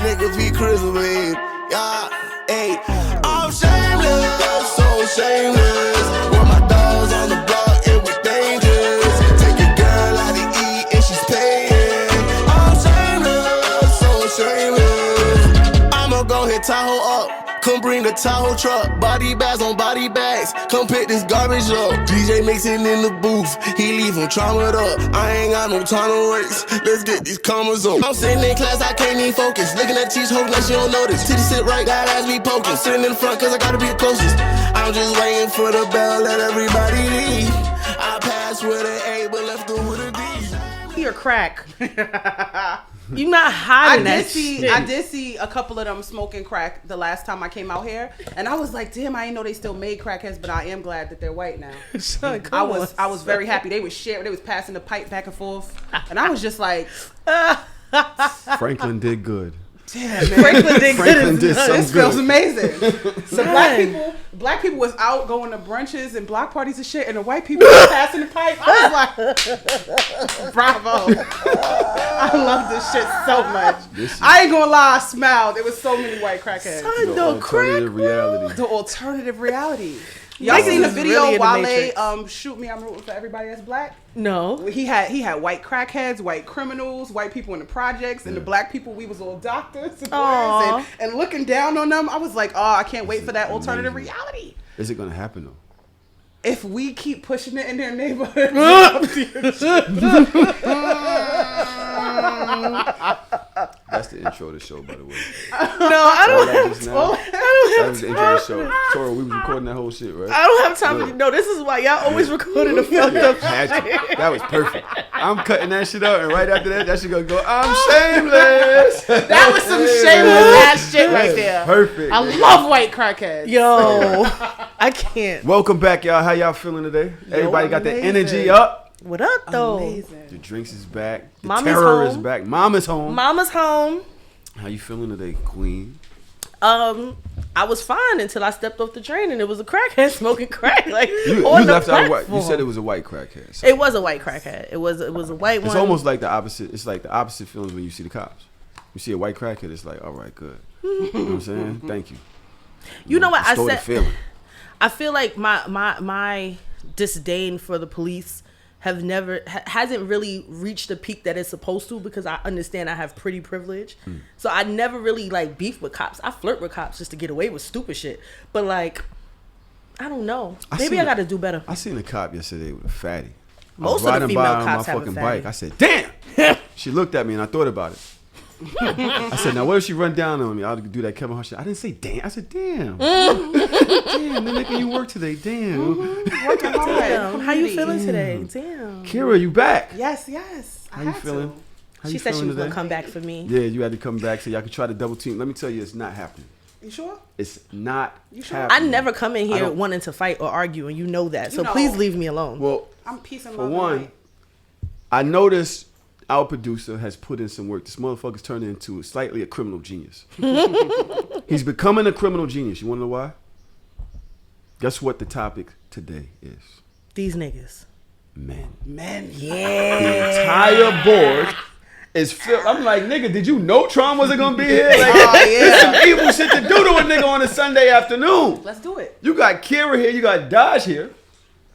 niggas be cruising. Yeah, hey, I'm shameless, so shameless. With my dogs on the block, it was dangerous. Take your girl out to eat and she's paying. I'm shameless, so shameless. I'ma go hit Tahoe up. Come bring the Tahoe truck, body bags on body bags. Come pick this garbage up. DJ mixing in the booth, he leave him traumatized up. I ain't got no time to waste, let's get these commas up. I'm sitting in class, I can't even focus. Looking at teach, hoping that she don't notice. Titty sit right, got ass be poking. Sitting in front, cause I gotta be the closest. I'm just waiting for the bell, let everybody leave. I passed with an A, but left her with a D. You're crack. You're not hiding that shit. I did see a couple of them smoking crack the last time I came out here, and I was like, damn, I didn't know they still made crackheads, but I am glad that they're white now. Son, I was very happy. They was sharing, they was passing the pipe back and forth, and I was just like, Franklin did good. damn, man. Franklin did some This feels good. amazing. The black people was out going to brunches and block parties and shit, and the white people was passing the pipe. I was like, bravo. I love this shit so much. I ain't gonna lie, I smiled. There was so many white crackheads. The alternative reality. The alternative reality. Y'all seen the video really Wale shoot me, I'm rooting for everybody that's black? No. He had white crackheads, white criminals, white people in the projects, and the black people, we was all doctors and lawyers and looking down on them. I was like, oh, I can't wait for that alternative reality. Is it gonna happen though? If we keep pushing it in their neighborhood. That's the intro of the show, by the way. No, I don't have time. That was the intro of the show. Tora, we was recording that whole shit, right? I don't have time to. No, this is why y'all always recording the fucked up shit. That was perfect. I'm cutting that shit out, and right after that shit gonna go, I'm shameless. That was some shameless ass shit right there. Perfect. I love white crackheads. Yo, I can't. Welcome back, y'all. How y'all feeling today? Everybody got the amazing. energy up. What up, though? Amazing. The drinks is back. The Mommy's terror home. is back. Mama's home. Mama's home. How you feeling today, Queen? I was fine until I stepped off the train and it was a crackhead smoking crack. Like You on the left out white. You platform. said it was a white crackhead. So It was a white crackhead. It was a white one. it's almost like the opposite. It's like the opposite feelings when you see the cops. You see a white crackhead, it's like, all right, good. You know what I'm saying? Thank you. You know what I Restore the said? feeling. I feel like my disdain for the police hasn't really reached the peak that it's supposed to, because I understand I have pretty privilege. So I never really like beef with cops. I flirt with cops just to get away with stupid shit. But like, I don't know. Maybe I got to do better. I seen a cop yesterday with a fatty. Most I was of the riding by female on cops my have a fucking fatty. bike. I said, damn. She looked at me and I thought about it. I said, now what if she run down on me? I'll do that Kevin Hart shit. I didn't say damn. I said, damn. Damn, they're making you work today. Damn. Working hard. Damn, how you feeling today? Damn. Kira, you back? Yes. How you feeling? How She you said she feeling was going today? to come back for me. Yeah, you had to come back so y'all could try to double team. Let me tell you, it's not happening. You sure? It's not sure? I happening. never come in I here don't- wanting to fight or argue, and you know that. So know. please leave me alone. Well, I'm peace and for love. one, and light. I noticed our producer has put in some work. This motherfucker's turned into slightly a criminal genius. He's becoming a criminal genius. You want to know why? Guess what the topic today is? These niggas. Men. Yeah. The entire board is filled. I'm like, nigga, did you know Tron wasn't going to be here? Like, there's some evil shit to do to a nigga on a Sunday afternoon. Let's do it. You got Kira here. You got Daj here.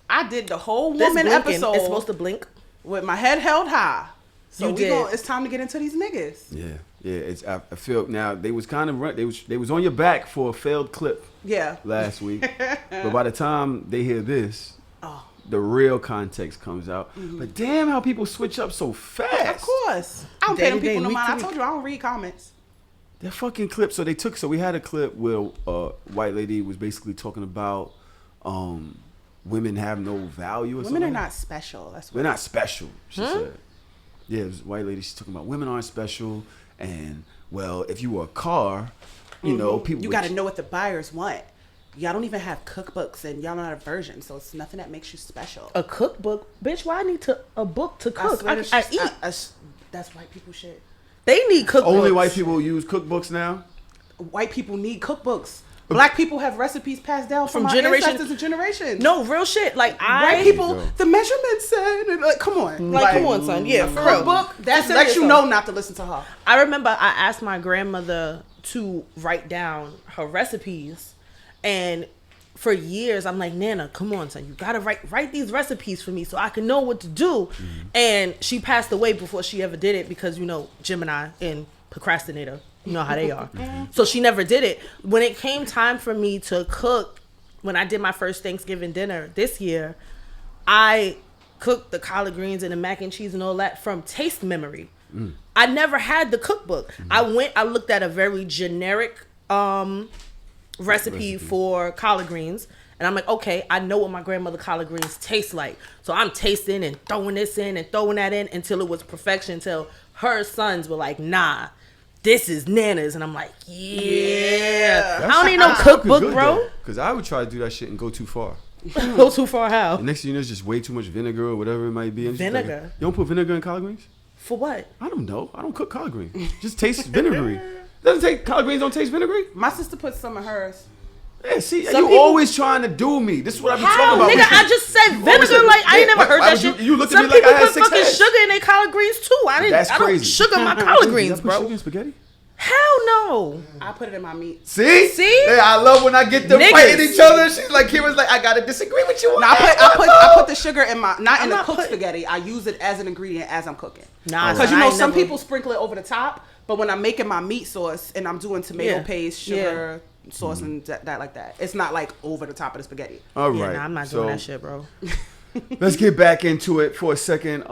I did the whole This woman blinking, episode it's supposed to blink. with my head held high. So You did. it's time to get into these niggas. Yeah. It's. I feel now they was kind of they was on your back for a failed clip Yeah. last week, but by the time they hear this, Oh. the real context comes out. But damn, how people switch up so fast. Of course. I don't Day pay them to day, people no week mind. to I week. told you I don't read comments. That fucking clip. So we had a clip where a white lady was basically talking about women have no value or something. Women are not special. That's what We're not special, she said. Yeah, it was a white lady. She's talking about women aren't special, and well, if you were a car, you know, people. you got to know what the buyers want. Y'all don't even have cookbooks, and y'all don't have version, so it's nothing that makes you special. A cookbook? Bitch, why I need a book to cook? swear I to shit, eat. That's white people shit. They need cookbooks. Only white people use cookbooks now. White people need cookbooks. Black people have recipes passed down from our generation ancestors to generations. No, real shit. Like White people, the measurement said, and like, come on. Like, come on, son. Yeah, for real. Cookbook, that lets you know not to listen to her. I remember I asked my grandmother to write down her recipes, and for years I'm like, Nana, come on, son, you gotta write these recipes for me so I can know what to do. And she passed away before she ever did it because, you know, Gemini and procrastinator, you know how they are. So she never did it. When it came time for me to cook, when I did my first Thanksgiving dinner this year, I cooked the collard greens and the mac and cheese and all that from taste memory. I never had the cookbook. I looked at a very generic recipe for collard greens, and I'm like, okay, I know what my grandmother collard greens taste like. So I'm tasting and throwing this in and throwing that in until it was perfection, until her sons were like, nah, this is Nana's. And I'm like, yeah. I don't need no cookbook, bro. Because I would try to do that shit and go too far. Go too far how? The next thing you know, it's just way too much vinegar or whatever it might be. Vinegar? Like, you don't put vinegar in collard greens? For what? I don't know. I don't cook collard greens. Just taste vinegary. Doesn't take collard greens don't taste vinegary? My sister put some of hers. Yeah, see, Some you people- always trying to do me. This is what I be talking How, about. nigga? I just said vinegar. Like I ain't never heard that shit. You looked at Some me like I people had put 6 fucking heads. sugar in their collard greens too. That's I don't crazy. sugar my collard greens, Y'all put bro. sugar in spaghetti? Hell no. I put it in my meat. See? See? Yeah, I love when I get them Niggas. fighting each other. She's like, Kira's like, I gotta disagree with you. On Now, that. I put the sugar in my, not in the not cooked putting- spaghetti. I use it as an ingredient as I'm cooking. Nah, Because son, you I know ain't some never- people sprinkle it over the top, but when I'm making my meat sauce and I'm doing tomato Yeah. paste, sugar, sauce, and that like that, it's not like over the top of the spaghetti. All Yeah, right. nah, I'm not doing that shit, bro. Let's get back into it for a second.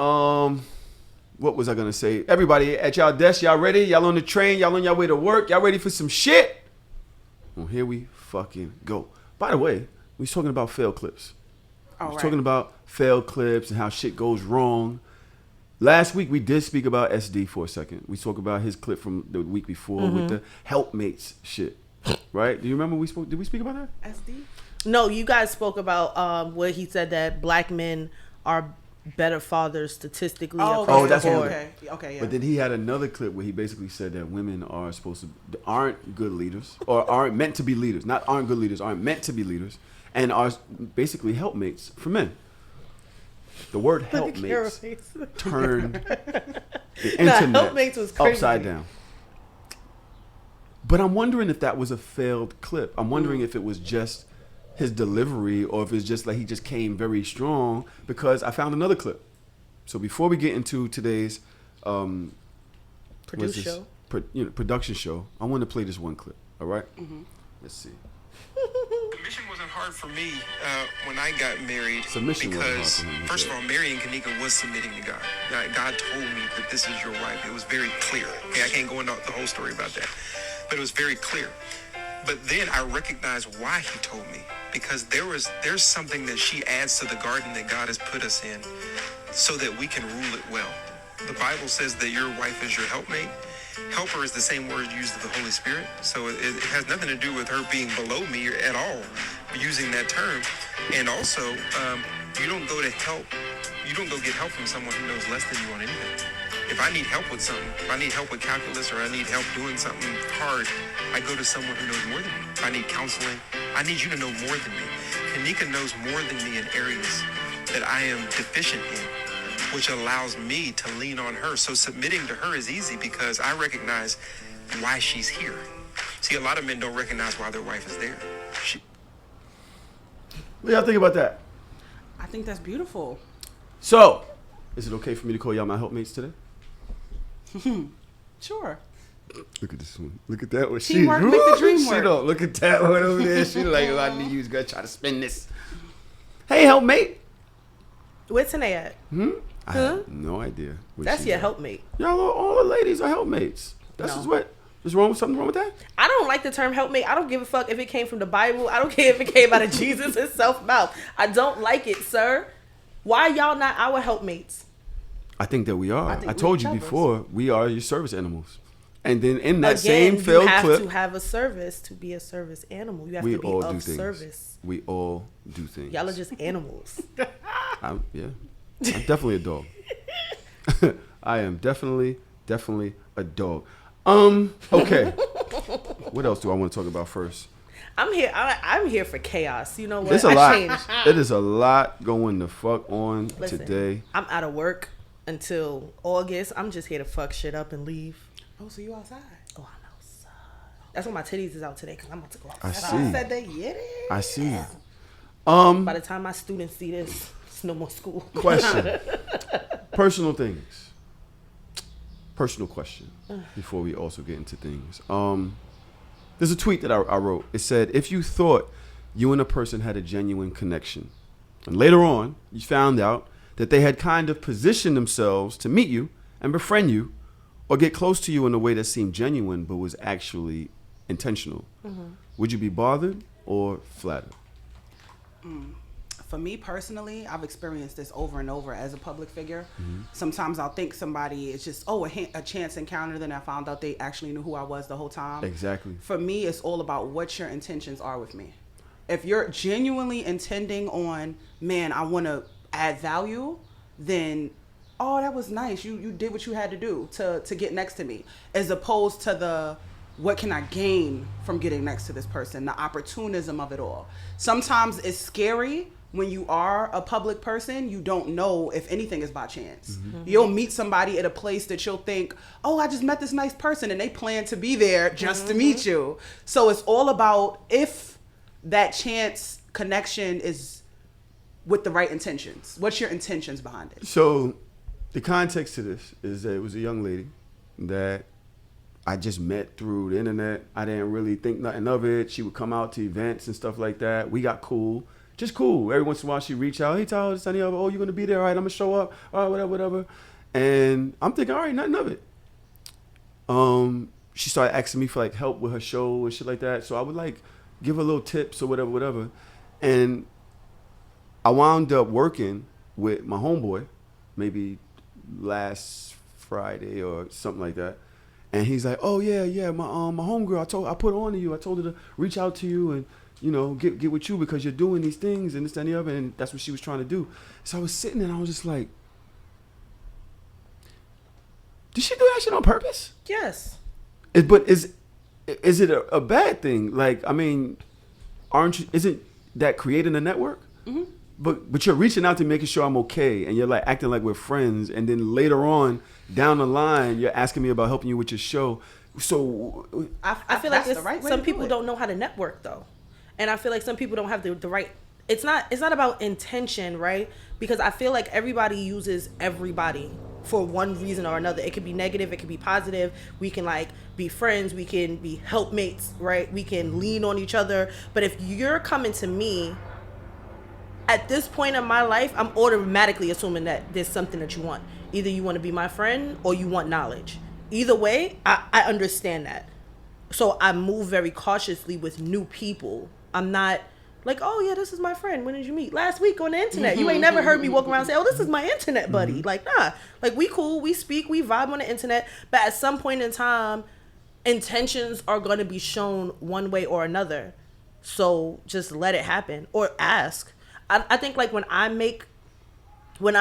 What was I gonna say? Everybody at y'all desk, y'all ready? Y'all on the train? Y'all on your way to work? Y'all ready for some shit? Well, here we fucking go. By the way, we was talking about fail clips. All We was right. talking about fail clips and how shit goes wrong. Last week we did speak about SD for a second. We talked about his clip from the week before with the helpmates shit. Right? Do you remember we spoke? Did we speak about that? SD? No, you guys spoke about where he said that black men are better fathers statistically. Oh, across the that's board. okay, yeah. But then he had another clip where he basically said that women aren't good leaders or aren't meant to be leaders. Not aren't good leaders, aren't meant to be leaders, and are basically helpmates for men. The word helpmates turned the internet helpmates was crazy. upside down. But I'm wondering if that was a failed clip. I'm wondering if it was just his delivery or if it's just like he just came very strong, because I found another clip. So before we get into today's production show, I want to play this one clip. All right? Let's see. Submission wasn't hard for me when I got married. Submission wasn't hard because for him, he first said. of all, marrying Kanika was submitting to God. God told me that this is your wife. It was very clear. Okay, I can't go into the whole story about that, but it was very clear. But then I recognized why he told me, because there's something that she adds to the garden that God has put us in, so that we can rule it well. The Bible says that your wife is your helpmate. Helper is the same word used of the Holy Spirit, so it has nothing to do with her being below me at all, using that term. And also, you don't go get help from someone who knows less than you on anything. If I need help with something, if I need help with calculus or I need help doing something hard, I go to someone who knows more than me. If I need counseling, I need you to know more than me. Kanika knows more than me in areas that I am deficient in, which allows me to lean on her. So submitting to her is easy because I recognize why she's here. See, a lot of men don't recognize why their wife is there. What do y'all think about that? I think that's beautiful. So, is it okay for me to call y'all my helpmates today? Sure. Look at this one. Look at that one. Teamwork make the dream She work. don't. Look at that one over there. She like, oh, I knew you was gonna try to spin this. Hey, helpmate. Where's Tanae at? I have no idea. where That's she's your at. helpmate. Y'all, all the ladies are helpmates. That's No. just what. Is something wrong with that? I don't like the term helpmate. I don't give a fuck if it came from the Bible. I don't care if it came out of Jesus himself mouth. I don't like it, sir. Why y'all not our helpmates? I think that we are. I think I we told each you other's. before, we are your service animals. And then in that Again, same you failed have clip, to have a service to be a service animal. You have we to be all do of things. service. We all do things. Y'all are just animals. I'm definitely a dog. I am definitely a dog. Okay. What else do I want to talk about first? I'm here. I'm here for chaos. You know what? It's a I lot. changed. It is a lot going the fuck on Listen, today. I'm out of work until August. I'm just here to fuck shit up and leave. Oh, so you outside? Oh, I'm outside. That's why my titties is out today because I'm about to go outside. I see. I said that yet. I see. By the time my students see this, it's no more school. Question. Personal things. Personal question before we also get into things. There's a tweet that I wrote. It said, if you thought you and a person had a genuine connection, and later on you found out that they had kind of positioned themselves to meet you and befriend you or get close to you in a way that seemed genuine but was actually intentional, would you be bothered or flattered? For me personally, I've experienced this over and over as a public figure. Sometimes I'll think somebody is just, a chance encounter, then I found out they actually knew who I was the whole time. Exactly. For me, it's all about what your intentions are with me. If you're genuinely intending on, man, I want to add value, then, oh, that was nice. You did what you had to do to get next to me. As opposed to the, what can I gain from getting next to this person? The opportunism of it all. Sometimes it's scary. When you are a public person, you don't know if anything is by chance. You'll meet somebody at a place that you'll think, oh, I just met this nice person, and they plan to be there just to meet you. So it's all about if that chance connection is with the right intentions. What's your intentions behind it? So the context to this is that it was a young lady that I just met through the internet. I didn't really think nothing of it. She would come out to events and stuff like that. We got cool. Just cool. Every once in a while she reach out, hey Tahoe, this and the other. Oh, you're gonna be there, all right, I'm gonna show up, all right, whatever. And I'm thinking, all right, nothing of it. She started asking me for like help with her show and shit like that. So I would like give her little tips or whatever. And I wound up working with my homeboy, maybe last Friday or something like that. And he's like, oh yeah, my homegirl, I put on to you. I told her to reach out to you and, you know, get with you because you're doing these things and this and the other, and that's what she was trying to do. So I was sitting there and I was just like, did she do that shit on purpose? Yes. But is it a bad thing? Like, I mean, isn't that creating a network? But you're reaching out to making sure I'm okay, and you're like acting like we're friends, and then later on down the line, you're asking me about helping you with your show. So I feel like some people don't know how to network though. And I feel like some people don't have the right. It's not about intention, right? Because I feel like everybody uses everybody for one reason or another. It could be negative, it could be positive. We can like be friends, we can be helpmates, right? We can lean on each other. But if you're coming to me at this point in my life, I'm automatically assuming that there's something that you want. Either you want to be my friend or you want knowledge. Either way, I understand that. So I move very cautiously with new people. I'm not like, oh yeah, this is my friend. When did you meet? Last week on the internet. You ain't never heard me walk around and say, oh, this is my internet buddy. Like, nah. Like, we cool, we speak, we vibe on the internet. But at some point in time, intentions are going to be shown one way or another. So just let it happen or ask. I think like when I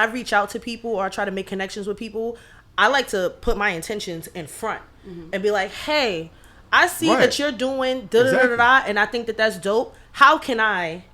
reach out to people or I try to make connections with people, I like to put my intentions in front and be like, hey, I see that you're doing da-da-da-da-da, and I think that that's dope. How can I,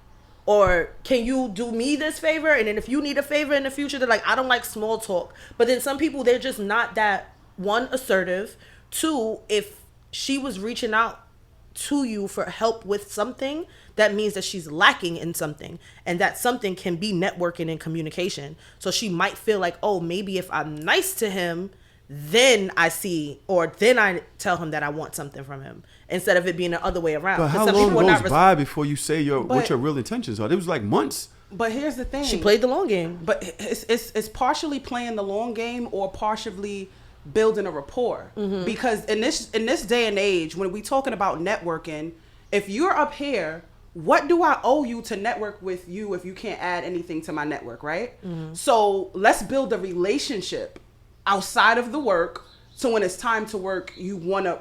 or can you do me this favor? And then if you need a favor in the future, they're like, I don't like small talk. But then some people, they're just not that, one, assertive. Two, if she was reaching out to you for help with something, that means that she's lacking in something. And that something can be networking and communication. So she might feel like, oh, maybe if I'm nice to him, then I see, or then I tell him that I want something from him, instead of it being the other way around. But how long goes by before you say what your real intentions are? It was like months. But here's the thing. She played the long game. But it's partially playing the long game or partially building a rapport. Because in this day and age, when we talking about networking, if you're up here, what do I owe you to network with you if you can't add anything to my network, right? So let's build a relationship outside of the work, so when it's time to work, you want to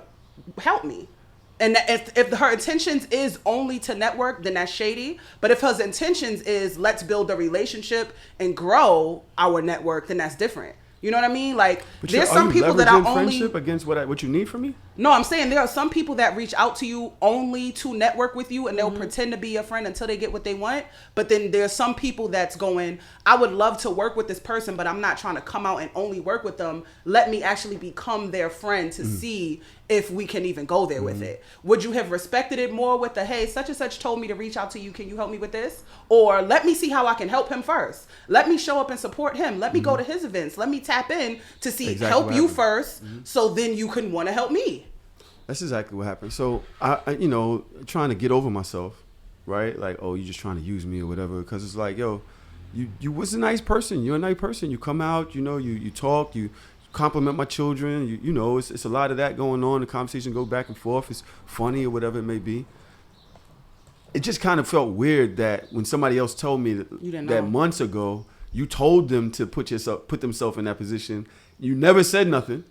help me. And if her intentions is only to network, then that's shady. But if her intentions is let's build a relationship and grow our network, then that's different. You know what I mean? Like, But there's some people that are only friendship against what you need from me. No, I'm saying there are some people that reach out to you only to network with you, and they'll pretend to be your friend until they get what they want. But then there's some people that's going, I would love to work with this person, but I'm not trying to come out and only work with them. Let me actually become their friend to see if we can even go there with it. Would you have respected it more with the, hey, such and such told me to reach out to you. Can you help me with this? Or let me see how I can help him first. Let me show up and support him. Let me go to his events. Let me tap in to see, help you first, so then you can want to help me. That's exactly what happened. So I, you know, trying to get over myself, right? Like, oh, you just trying to use me or whatever. Because it's like, yo, you was a nice person. You're a nice person. You come out, you know, you talk, you compliment my children. You know, it's a lot of that going on. The conversation go back and forth. It's funny or whatever it may be. It just kind of felt weird that when somebody else told me that months ago, you told them to put themselves in that position. You never said nothing.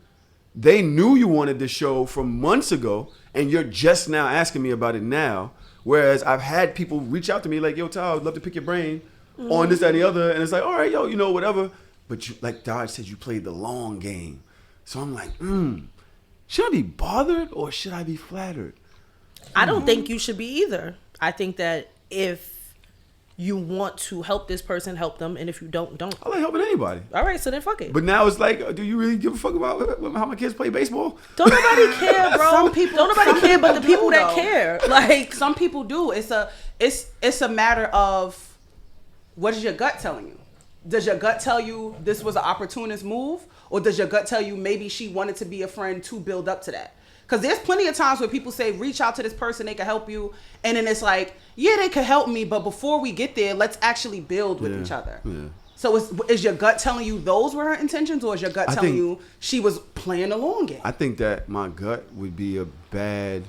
They knew you wanted this show from months ago, and you're just now asking me about it now. Whereas I've had people reach out to me like, yo, Tal, I'd love to pick your brain on this, that, and the other. And it's like, all right, yo, you know, whatever. But you, like Daj said, you played the long game. So I'm like, should I be bothered or should I be flattered? I don't think you should be either. I think that if you want to help this person, help them, and if you don't. I like helping anybody. All right, so then fuck it. But now it's like, do you really give a fuck about how my kids play baseball? Don't nobody care, bro. Some people don't nobody care, but the people that care. Like, some people do. It's a matter of, what is your gut telling you? Does your gut tell you this was an opportunist move, or does your gut tell you maybe she wanted to be a friend to build up to that? Because there's plenty of times where people say, reach out to this person, they can help you. And then it's like, yeah, they could help me, but before we get there, let's actually build with each other. Yeah. So is your gut telling you those were her intentions, or is your gut telling you she was playing the long game? I think that my gut would be a bad,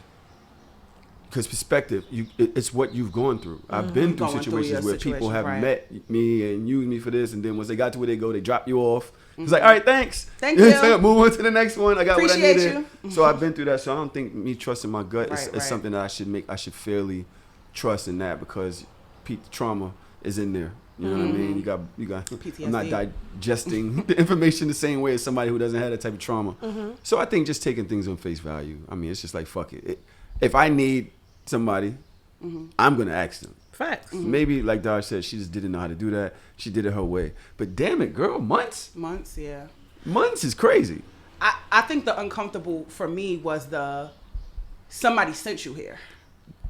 because perspective, it's what you've gone through. I've been through situations where people have met me and used me for this, and then once they got to where they go, they drop you off. It's like, all right, thanks. Thank you. Move on to the next one. I got Appreciate what I needed. you. So I've been through that. So I don't think me trusting my gut is something that I should fairly trust in that, because trauma is in there. You know what I mean? You got PTSD. I'm not digesting the information the same way as somebody who doesn't have that type of trauma. So I think just taking things on face value. I mean, it's just like, fuck it. If I need somebody, I'm going to ask them. Facts. Maybe, like Daj said, she just didn't know how to do that. She did it her way. But damn it, girl, months? Months, yeah. Months is crazy. I think the uncomfortable for me was somebody sent you here.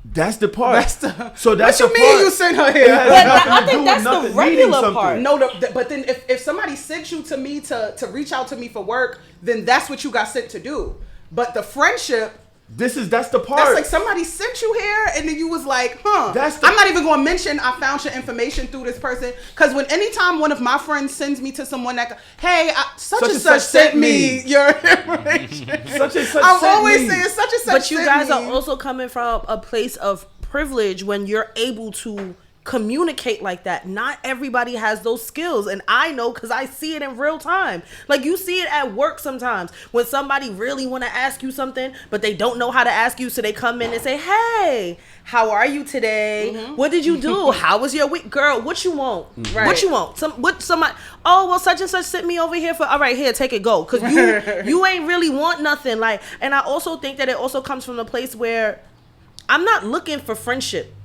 That's the part. What you mean you sent her here? I think that's the regular part. No, but then if somebody sent you to me to reach out to me for work, then that's what you got sent to do. But the friendship, that's the part. That's like somebody sent you here, and then you was like, I'm not even going to mention I found your information through this person, because anytime one of my friends sends me to someone that, hey, such and such sent me your information. Such and such I'm always saying such and such. But you guys are also coming from a place of privilege when you're able to communicate like that. Not everybody has those skills, and I know because I see it in real time. Like, you see it at work sometimes when somebody really want to ask you something, but they don't know how to ask you, so they come in and say, hey, how are you today? What did you do? How was your week? Girl, what you want? What you want? Somebody, oh, well, such and such sent me over here for, all right, here, take it, go, because you ain't really want nothing. Like, and I also think that it also comes from the place where I'm not looking for friendship.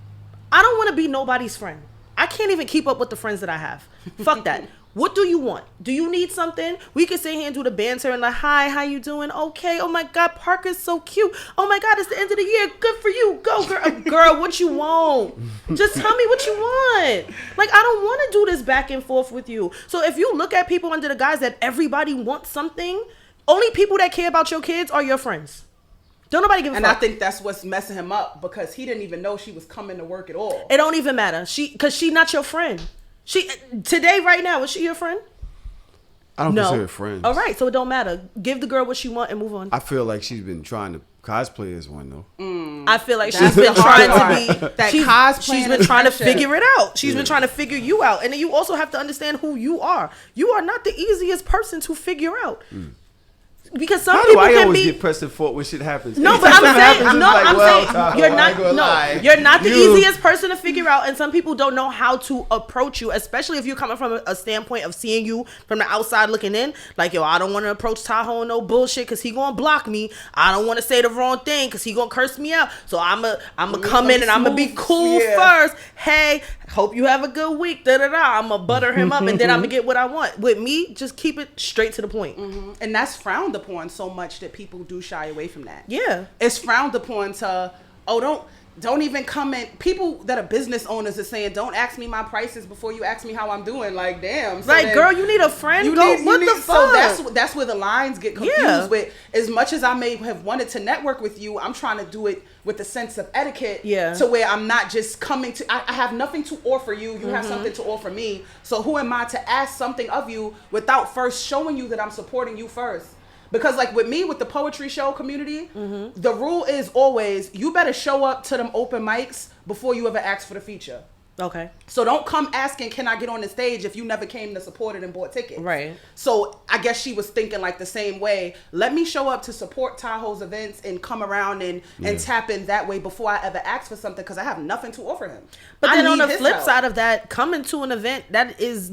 I don't want to be nobody's friend. I can't even keep up with the friends that I have. Fuck that. What do you want? Do you need something? We can sit here and do the banter and like, hi, how you doing? Okay. Oh my God, Parker's so cute. Oh my God, it's the end of the year. Good for you. Go, girl. Girl, what you want? Just tell me what you want. Like, I don't want to do this back and forth with you. So if you look at people under the guise that everybody wants something, only people that care about your kids are your friends. Don't nobody give a fuck. And I think that's what's messing him up, because he didn't even know she was coming to work at all. It don't even matter. Because she not your friend. Today, right now, is she your friend? I don't consider her friends. All right, so it don't matter. Give the girl what she want and move on. I feel like she's been trying to cosplay as one, though. I feel like she's been trying to be she's been trying to figure it out. She's been trying to figure you out. And then you also have to understand who you are. You are not the easiest person to figure out. Because some How do people I can always be get pressed and fought when shit happens? no, but Anytime I'm something saying happens, no. it's like, I'm well, saying Tahoe, you're I not ain't gonna lie. you're not the You- easiest person to figure out, and some people don't know how to approach you, especially if you're coming from a standpoint of seeing you from the outside looking in. Like, yo, I don't want to approach Tahoe and no bullshit because he gonna block me. I don't want to say the wrong thing because he gonna curse me out. So I'm gonna come in and I'm gonna be cool first. Hey, hope you have a good week. Da da da. I'm gonna butter him up and then I'm gonna get what I want. With me, just keep it straight to the point. And that's frowned upon so much that people do shy away from that. Yeah. It's frowned upon to, don't even comment. People that are business owners are saying, don't ask me my prices before you ask me how I'm doing. Like, damn. So Like, then girl, you need a friend. you Go. need- What you the need- fuck? So that's where the lines get confused Yeah. with. As much as I may have wanted to network with you, I'm trying to do it with a sense of etiquette. Yeah. To where I'm not just coming to, I have nothing to offer you. You have something to offer me. So who am I to ask something of you without first showing you that I'm supporting you first? Because like with me, with the poetry show community, the rule is always, you better show up to them open mics before you ever ask for the feature. Okay. So don't come asking, can I get on the stage if you never came to support it and bought tickets? Right. So I guess she was thinking like the same way. Let me show up to support Tahoe's events and come around and tap in that way before I ever ask for something because I have nothing to offer him. But I then on need the his flip help. side of that, coming to an event that is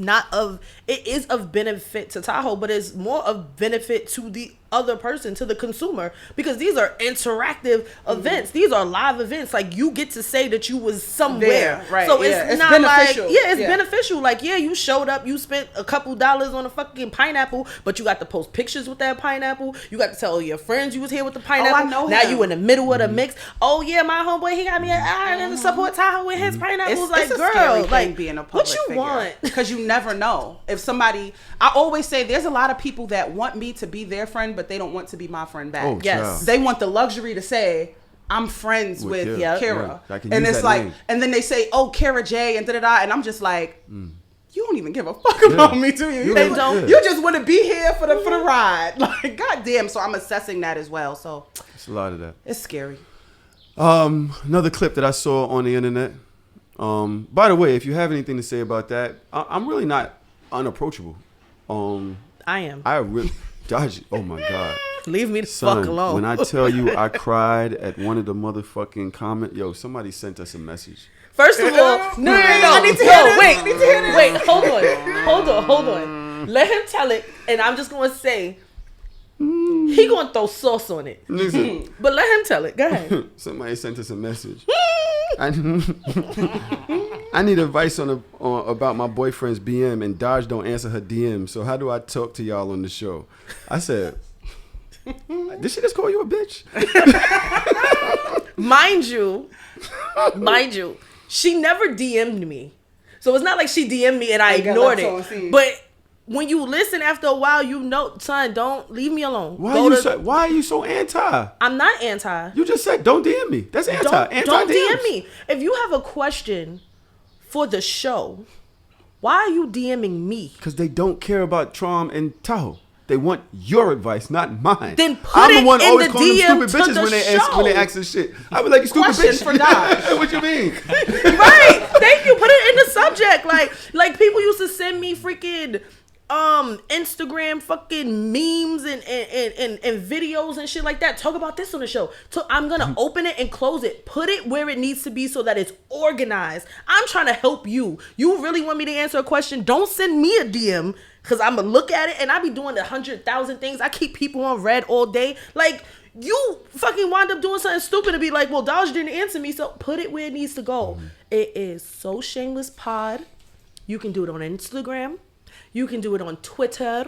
it is of benefit to Tahoe, but it's more of benefit to the other person, to the consumer, because these are interactive events. These are live events. Like, you get to say that you was somewhere. There, right, So yeah. it's It's not beneficial. like, yeah, it's Yeah. beneficial. Like, yeah, you showed up, you spent a couple dollars on a fucking pineapple, but you got to post pictures with that pineapple. You got to tell your friends you was here with the pineapple. know now him. you in the middle of the mix. Oh yeah, my homeboy, he got me an iron and support Tahoe with his pineapples. Like, it's a girl, scary thing like, being a public what you want? Because you never know if somebody. I always say there's a lot of people that want me to be their friend, but they don't want to be my friend back. Oh, Yes. child. They want the luxury to say, I'm friends With with Kara. Kara. Yeah, I can And use it's that like, name. and then they say, oh, Kara J, and da-da-da. And I'm just like, you don't even give a fuck about me, do you? They don't. You just want to be here for the ride. Like, goddamn. So I'm assessing that as well. So It's a lot of that. it's scary. Another clip that I saw on the internet. By the way, if you have anything to say about that, I'm really not unapproachable. I am. I really dodgy. Oh my god, Leave me the son! fuck alone. When I tell you I cried at one of the motherfucking comment, yo, somebody sent us a message. First of all, no. I need to hear this. Wait, I need to hear this. Wait, hold on. Let him tell it, and I'm just gonna say he gonna throw sauce on it. Listen, But let him tell it. Go ahead. somebody sent us a message. I need advice on about my boyfriend's BM, and Daj don't answer her DM. So how do I talk to y'all on the show? I said, did she just call you a bitch? Mind you, she never DM'd me. So it's not like she DM'd me and I And got ignored left on it. scene. But when you listen after a while, you know, son, don't leave me alone. Why Go are you so anti? I'm not anti. You just said don't DM me. That's anti. Don't DMs. DM me. If you have a question for the show, why are you DMing me? Because they don't care about Trom and Tahoe. They want your advice, not mine. Then put I'm it the one in always the calling them DM stupid to bitches the when they show. ask this shit. I be like, you stupid Question bitch. for Daj. What you mean? Right. Thank you. Put it in the subject. Like people used to send me freaking Instagram fucking memes and videos and shit like that. Talk about this on the show. So I'm gonna open it and close it. Put it where it needs to be so that it's organized. I'm trying to help you. You really want me to answer a question? Don't send me a DM. Cause I'm gonna look at it and I be doing 100,000 things. I keep people on red all day. Like, you fucking wind up doing something stupid to be like, well, Daj didn't answer me, so put it where it needs to go. It is So Shameless Pod. You can do it on Instagram. You can do it on Twitter.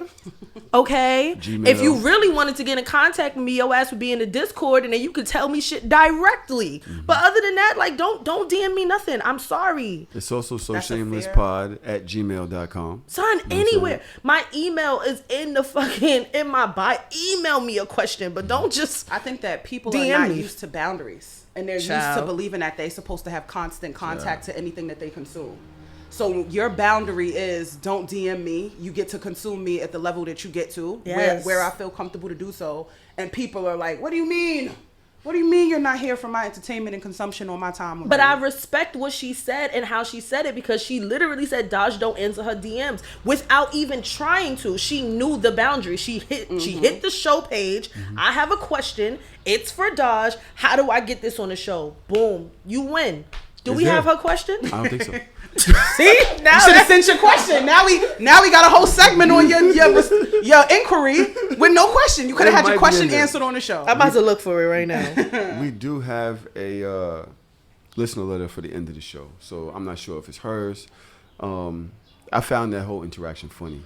Okay? Gmail. If you really wanted to get in contact with me, your ass would be in the Discord and then you could tell me shit directly. But other than that, like, don't DM me nothing. I'm sorry. It's also That's a fair- SoShamelessPod@gmail.com. Son, anywhere. My email is in my bio. Email me a question, but don't just I think that people DM are not me. used to boundaries, and they're used to Child. believing that they're supposed to have constant contact to anything that they consume. So your boundary is don't DM me. You get to consume me at the level that you get to, Yes. where I feel comfortable to do so. And people are like, "What do you mean? What do you mean you're not here for my entertainment and consumption on my time? But I respect what she said and how she said it, because she literally said Daj don't answer her DMs without even trying to. She knew the boundary. She hit the show page. I have a question. It's for Daj. How do I get this on the show? Boom. You win. Do we have her question? I don't think so. See? Now you should have sent your question. Now we got a whole segment on your inquiry with no question. You could have had your question answered on the show. I'm about to look for it right now. We do have a listener letter for the end of the show, so I'm not sure if it's hers. I found that whole interaction funny.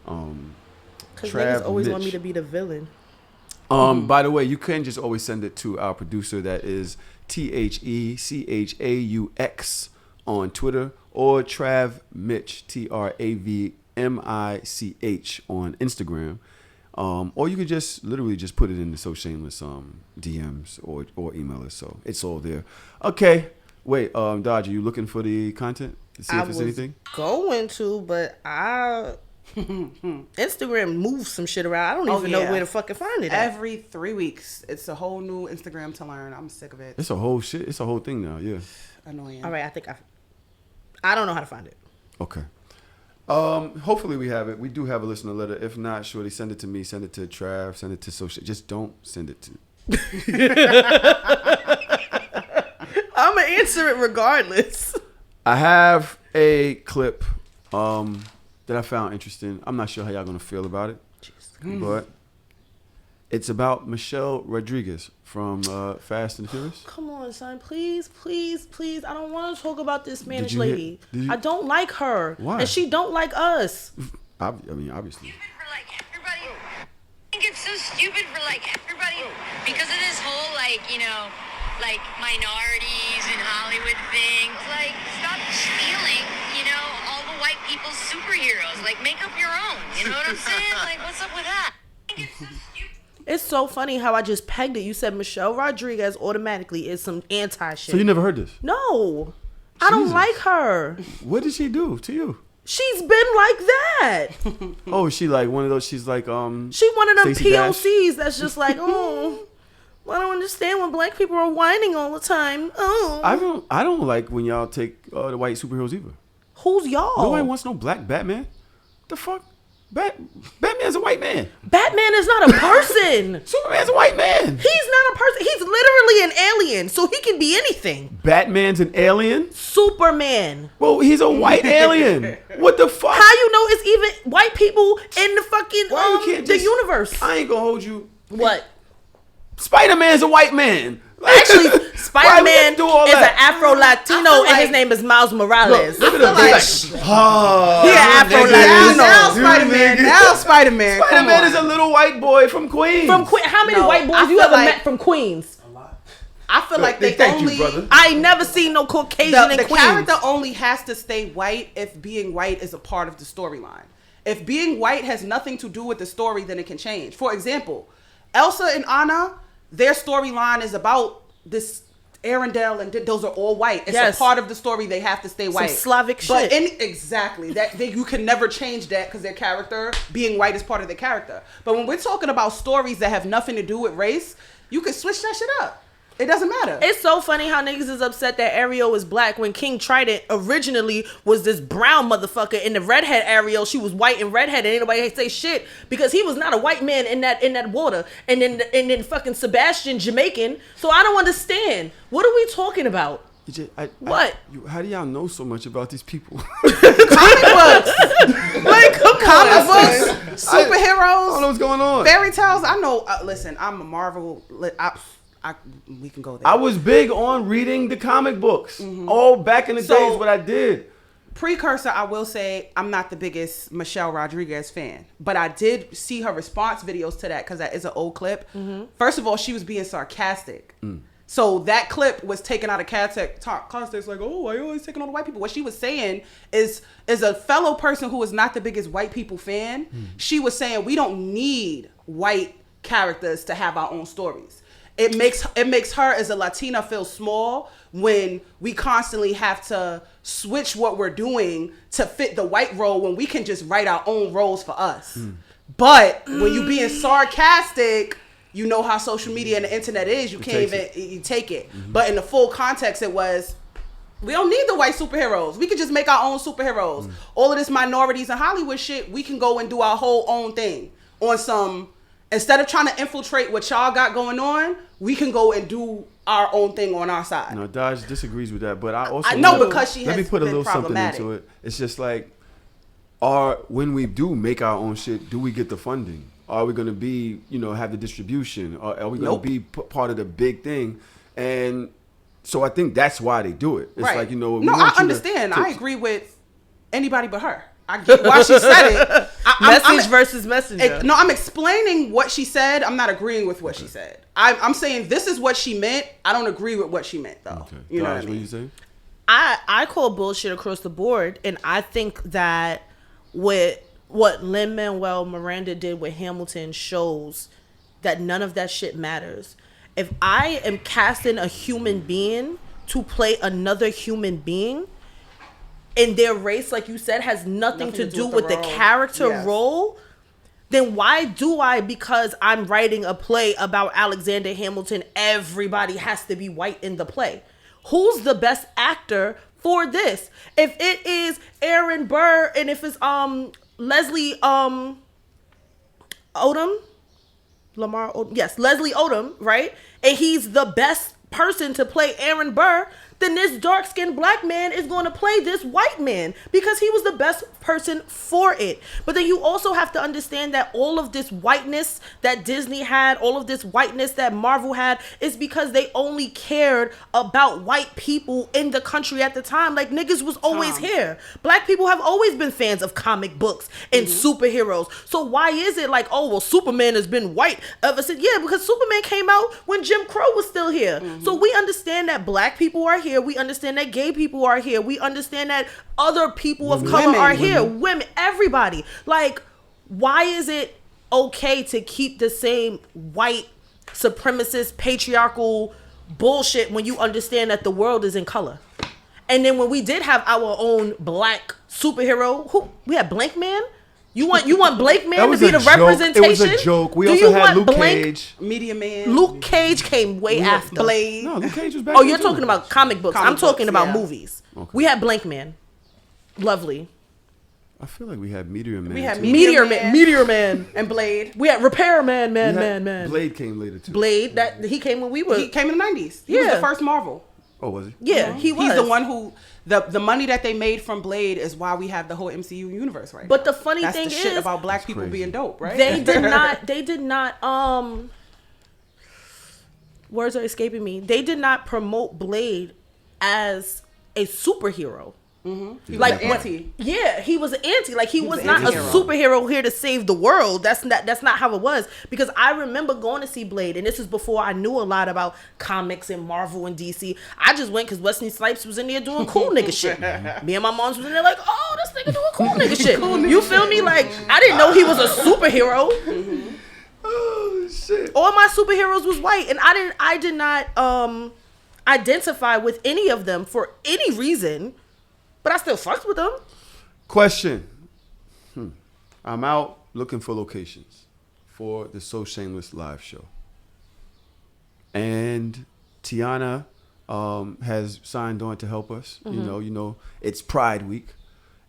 Because niggas always want me to be the villain. By the way, you can just always send it to our producer, that is TheChaux on Twitter, or Trav Mitch, TravMich on Instagram. Or you could just literally just put it in the So Shameless DMs or email us. So it's all there. Okay. Wait, Daj, are you looking for the content to see if there's anything? Going to, but Instagram moves some shit around. I don't even know where to fucking find it. Every 3 weeks, it's a whole new Instagram to learn. I'm sick of it. It's a whole shit. It's a whole thing now. Yeah. Annoying. All right, I don't know how to find it. Okay. Hopefully we have it. We do have a listener letter. If not, surely send it to me. Send it to Trav. Send it to social. Just don't send it to. I'm gonna answer it regardless. I have a clip that I found interesting. I'm not sure how y'all gonna feel about it, but it's about Michelle Rodriguez from Fast and Furious. Come on, son. Please, please, please. I don't want to talk about this Spanish lady. I don't like her. Why? And she don't like us. I mean, obviously. For like everybody. I think it's so stupid for like everybody because of this whole like, you know, like minorities in Hollywood thing. Like, stop stealing, you know, all the white people's superheroes. Like, make up your own. You know what I'm saying? Like, what's up with that? I think it's so stupid. It's so funny how I just pegged it. You said Michelle Rodriguez automatically is some anti shit. So you never heard this? No. I don't like her. What did she do to you? She's been like that. Oh, is she like one of those? She's like She one of them Stacey Dash? POCs that's just like, oh, I don't understand when black people are whining all the time. Oh, I don't like when y'all take the white superheroes either. who's y'all? Nobody wants no black Batman. The fuck? Batman's a white man. Batman is not a person. Superman's a white man. He's not a person. He's literally an alien, so he can be anything. Batman's an alien? Superman. Well, he's a white alien. What the fuck? How you know it's even white people in the fucking Why you can't the just- universe? I ain't gonna hold you. What? Spider-Man's a white man. Actually, Why we Spider-Man gotta do all is an that? Afro-Latino, and his name is Miles Morales. Look at him. He's like, oh, He an Afro-Latino. Now Spider-Man. Now Spider-Man. Spider-Man is a little white boy from Queens. From Queens. How many No, white boys I you feel ever like- met from Queens? I feel like they Thank only you, brother. I ain't never seen no Caucasian the in Queens. character only has to stay white if being white is a part of the storyline. If being white has nothing to do with the story, then it can change. For example, Elsa and Anna, their storyline is about this Arendelle, and those are all white. It's Yes. a part of the story. They have to stay white. Slavic but shit. Exactly. You can never change that because their character, being white, is part of their character. But when we're talking about stories that have nothing to do with race, you can switch that shit up. It doesn't matter. It's so funny how niggas is upset that Ariel is black when King Trident originally was this brown motherfucker. In the redhead Ariel, she was white and redhead, and anybody say shit because he was not a white man in that water. And then fucking Sebastian Jamaican. So I don't understand. What are we talking about? What? How do y'all know so much about these people? Comic books. Like, comic books, superheroes. I don't know what's going on. Fairy tales. I know. Listen, I'm a Marvel. We can go there. I was big on reading the comic books. All back in the days, what I did. Precursor, I will say I'm not the biggest Michelle Rodriguez fan, but I did see her response videos to that because that is an old clip. First of all, she was being sarcastic. So that clip was taken out of context. Like, oh, why are you always taking on the white people? What she was saying is a fellow person who is not the biggest white people fan. She was saying we don't need white characters to have our own stories. It makes her as a Latina feel small when we constantly have to switch what we're doing to fit the white role when we can just write our own roles for us. But when you being sarcastic, you know how social media and the internet is. You can't takes even you take it. But in the full context, it was, we don't need the white superheroes. We could just make our own superheroes. All of this minorities and Hollywood shit, we can go and do our whole own thing on some. Instead of trying to infiltrate what y'all got going on, we can go and do our own thing on our side. No, Daj disagrees with that, but I also I know because she let me has put a been little something problematic. into it. It's just like, when we do make our own shit, do we get the funding? Are we going to be, have the distribution? Are we going to be part of the big thing? And so I think that's why they do it. It's Right. like, no, we I want you understand. to- I agree with anybody but her. I get why she said it. Message versus messenger. No, I'm explaining what she said. I'm not agreeing with what she said. I'm saying this is what she meant. I don't agree with what she meant, though. Okay. You know Daj, what I mean? you say? I call bullshit across the board, and I think that what Lin-Manuel Miranda did with Hamilton shows that none of that shit matters. If I am casting a human being to play another human being, and their race, like you said, has nothing to do with the role. character Yes. role, then why do I, because I'm writing a play about Alexander Hamilton, everybody has to be white in the play? Who's the best actor for this? If it is Aaron Burr and if it's Leslie Odom, Lamar Odom, yes, Leslie Odom, right? And he's the best person to play Aaron Burr, then this dark-skinned black man is going to play this white man because he was the best person for it. But then you also have to understand that all of this whiteness that Disney had, all of this whiteness that Marvel had, is because they only cared about white people in the country at the time. Like, niggas was always here. Black people have always been fans of comic books and superheroes. So why is it like, oh, well, Superman has been white ever since? Yeah, because Superman came out when Jim Crow was still here. So we understand that black people are here. We understand that gay people are here. We understand that other people of color are here. Women, everybody. Like, why is it okay to keep the same white supremacist patriarchal bullshit when you understand that the world is in color? And then when we did have our own black superhero, who we had Blank Man. You want Blake Man to be the representation? It was a joke. We Do also you had want Luke Blank? Cage. Media Man. Luke Cage came way after. Blade. No, Luke Cage was back. Oh, then, you're too. talking about comic books. Comic I'm talking books, about yeah. movies. Okay. We had Blank Man. Lovely. I feel like we had Meteor Man. We had too. Meteor Man. and Blade. We had Repair Man, We had- man. Blade came later too. Blade, that he came when we were. He came in the 90s. He was Yeah. the first Marvel. Oh, was he? Yeah, he was. He's the one who the money that they made from Blade is why we have the whole MCU universe right But now. the funny That's thing the shit is, about black people crazy. being dope, right? they did not words are escaping me. They did not promote Blade as a superhero. Like anti. Yeah, he was an anti. Like he was an not a anti-hero. superhero here to save the world. That's not how it was. Because I remember going to see Blade, and this is before I knew a lot about comics and Marvel and DC. I just went because Wesley Snipes was in there doing cool nigga shit. Me and my moms was in there like, oh, this nigga doing cool nigga shit. You feel me? Like I didn't know he was a superhero. Oh shit. All my superheroes was white, and I did not identify with any of them for any reason. But I still fucked with them. Question. I'm out looking for locations for the So Shameless live show. And Tiana has signed on to help us. You know, it's Pride Week.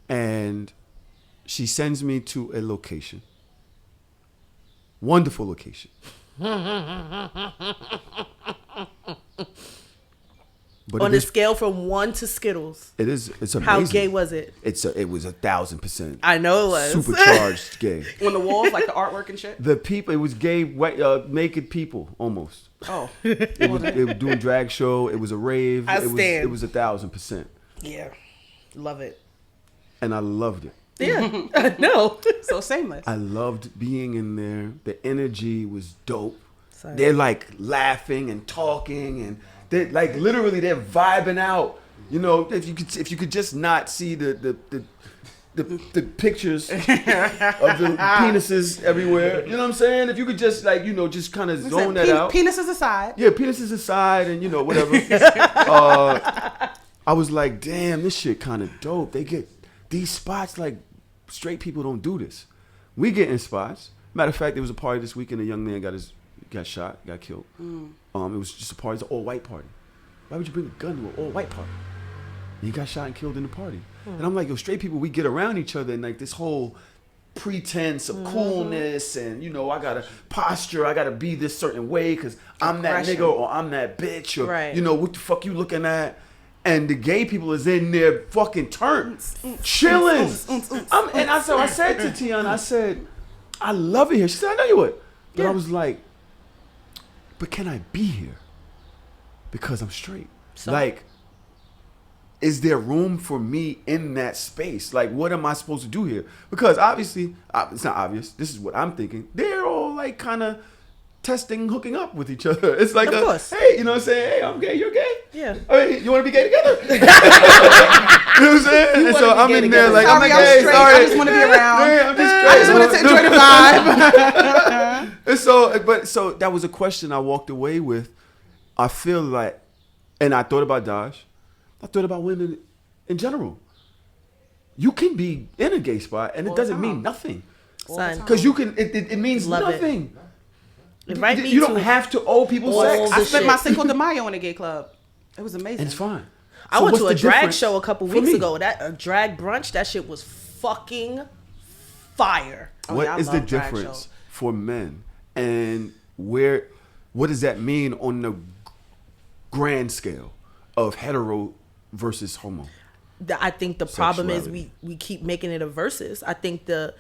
And she sends me to a location. Wonderful location. But On it a is, scale from 1 to Skittles, it's amazing. how gay was it? It was 1,000%. I know it was. Supercharged gay. On the walls, like the artwork and shit. The people, it was gay, white, naked people, almost. Oh. They were doing drag show. It was a rave. I It stand. was 1,000%, Yeah, love it. and I loved it. Yeah, I know. So Shameless. I loved being in there. The energy was dope. Sorry. They're like laughing and talking, and they like literally they're vibing out. You know, if you could just not see the pictures of the penises everywhere. You know what I'm saying? If you could just like just kind of zone that out. Penises aside. Yeah, penises aside, and whatever. I was like, damn, this shit kind of dope. They get these spots like straight people don't do this. We get in spots. Matter of fact, there was a party this weekend. A young man got his got shot, got killed. It was just a party. It's an all-white party. Why would you bring a gun to an all-white party? And he got shot and killed in the party. And I'm like, yo, straight people, we get around each other and like this whole pretense of coolness and, you know, I gotta posture, I gotta be this certain way because I'm that nigga or I'm that bitch or, you know, what the fuck you looking at? And the gay people is in there fucking turns, chilling. I said to Tiana, I said, I love it here. She said, I know you would. But I was like, but can I be here? Because I'm straight. So? Like, is there room for me in that space? Like, what am I supposed to do here? Because obviously, it's not obvious. This is what I'm thinking. They're all like kind of testing, hooking up with each other. It's like, hey, you know what I'm saying? Hey, I'm gay, you're gay? Yeah. Hey, you want to be gay together? You know what I'm saying? And so I'm in there like, I'm like, hey, sorry. I just want to be around. Hey, I'm just I just want to enjoy the vibe. And so that was a question I walked away with. I feel like, and I thought about Daj. I thought about women in general. You can be in a gay spot and it doesn't mean nothing. Because you can, it means nothing. You don't have to owe people sex. I spent my Cinco de Mayo in a gay club. It was amazing. And it's fine. I went to a drag show a couple weeks ago. A drag brunch, that shit was fucking fire. What is the difference for men? And what does that mean on the grand scale of hetero versus homo? I think the problem is we keep making it a versus. I think the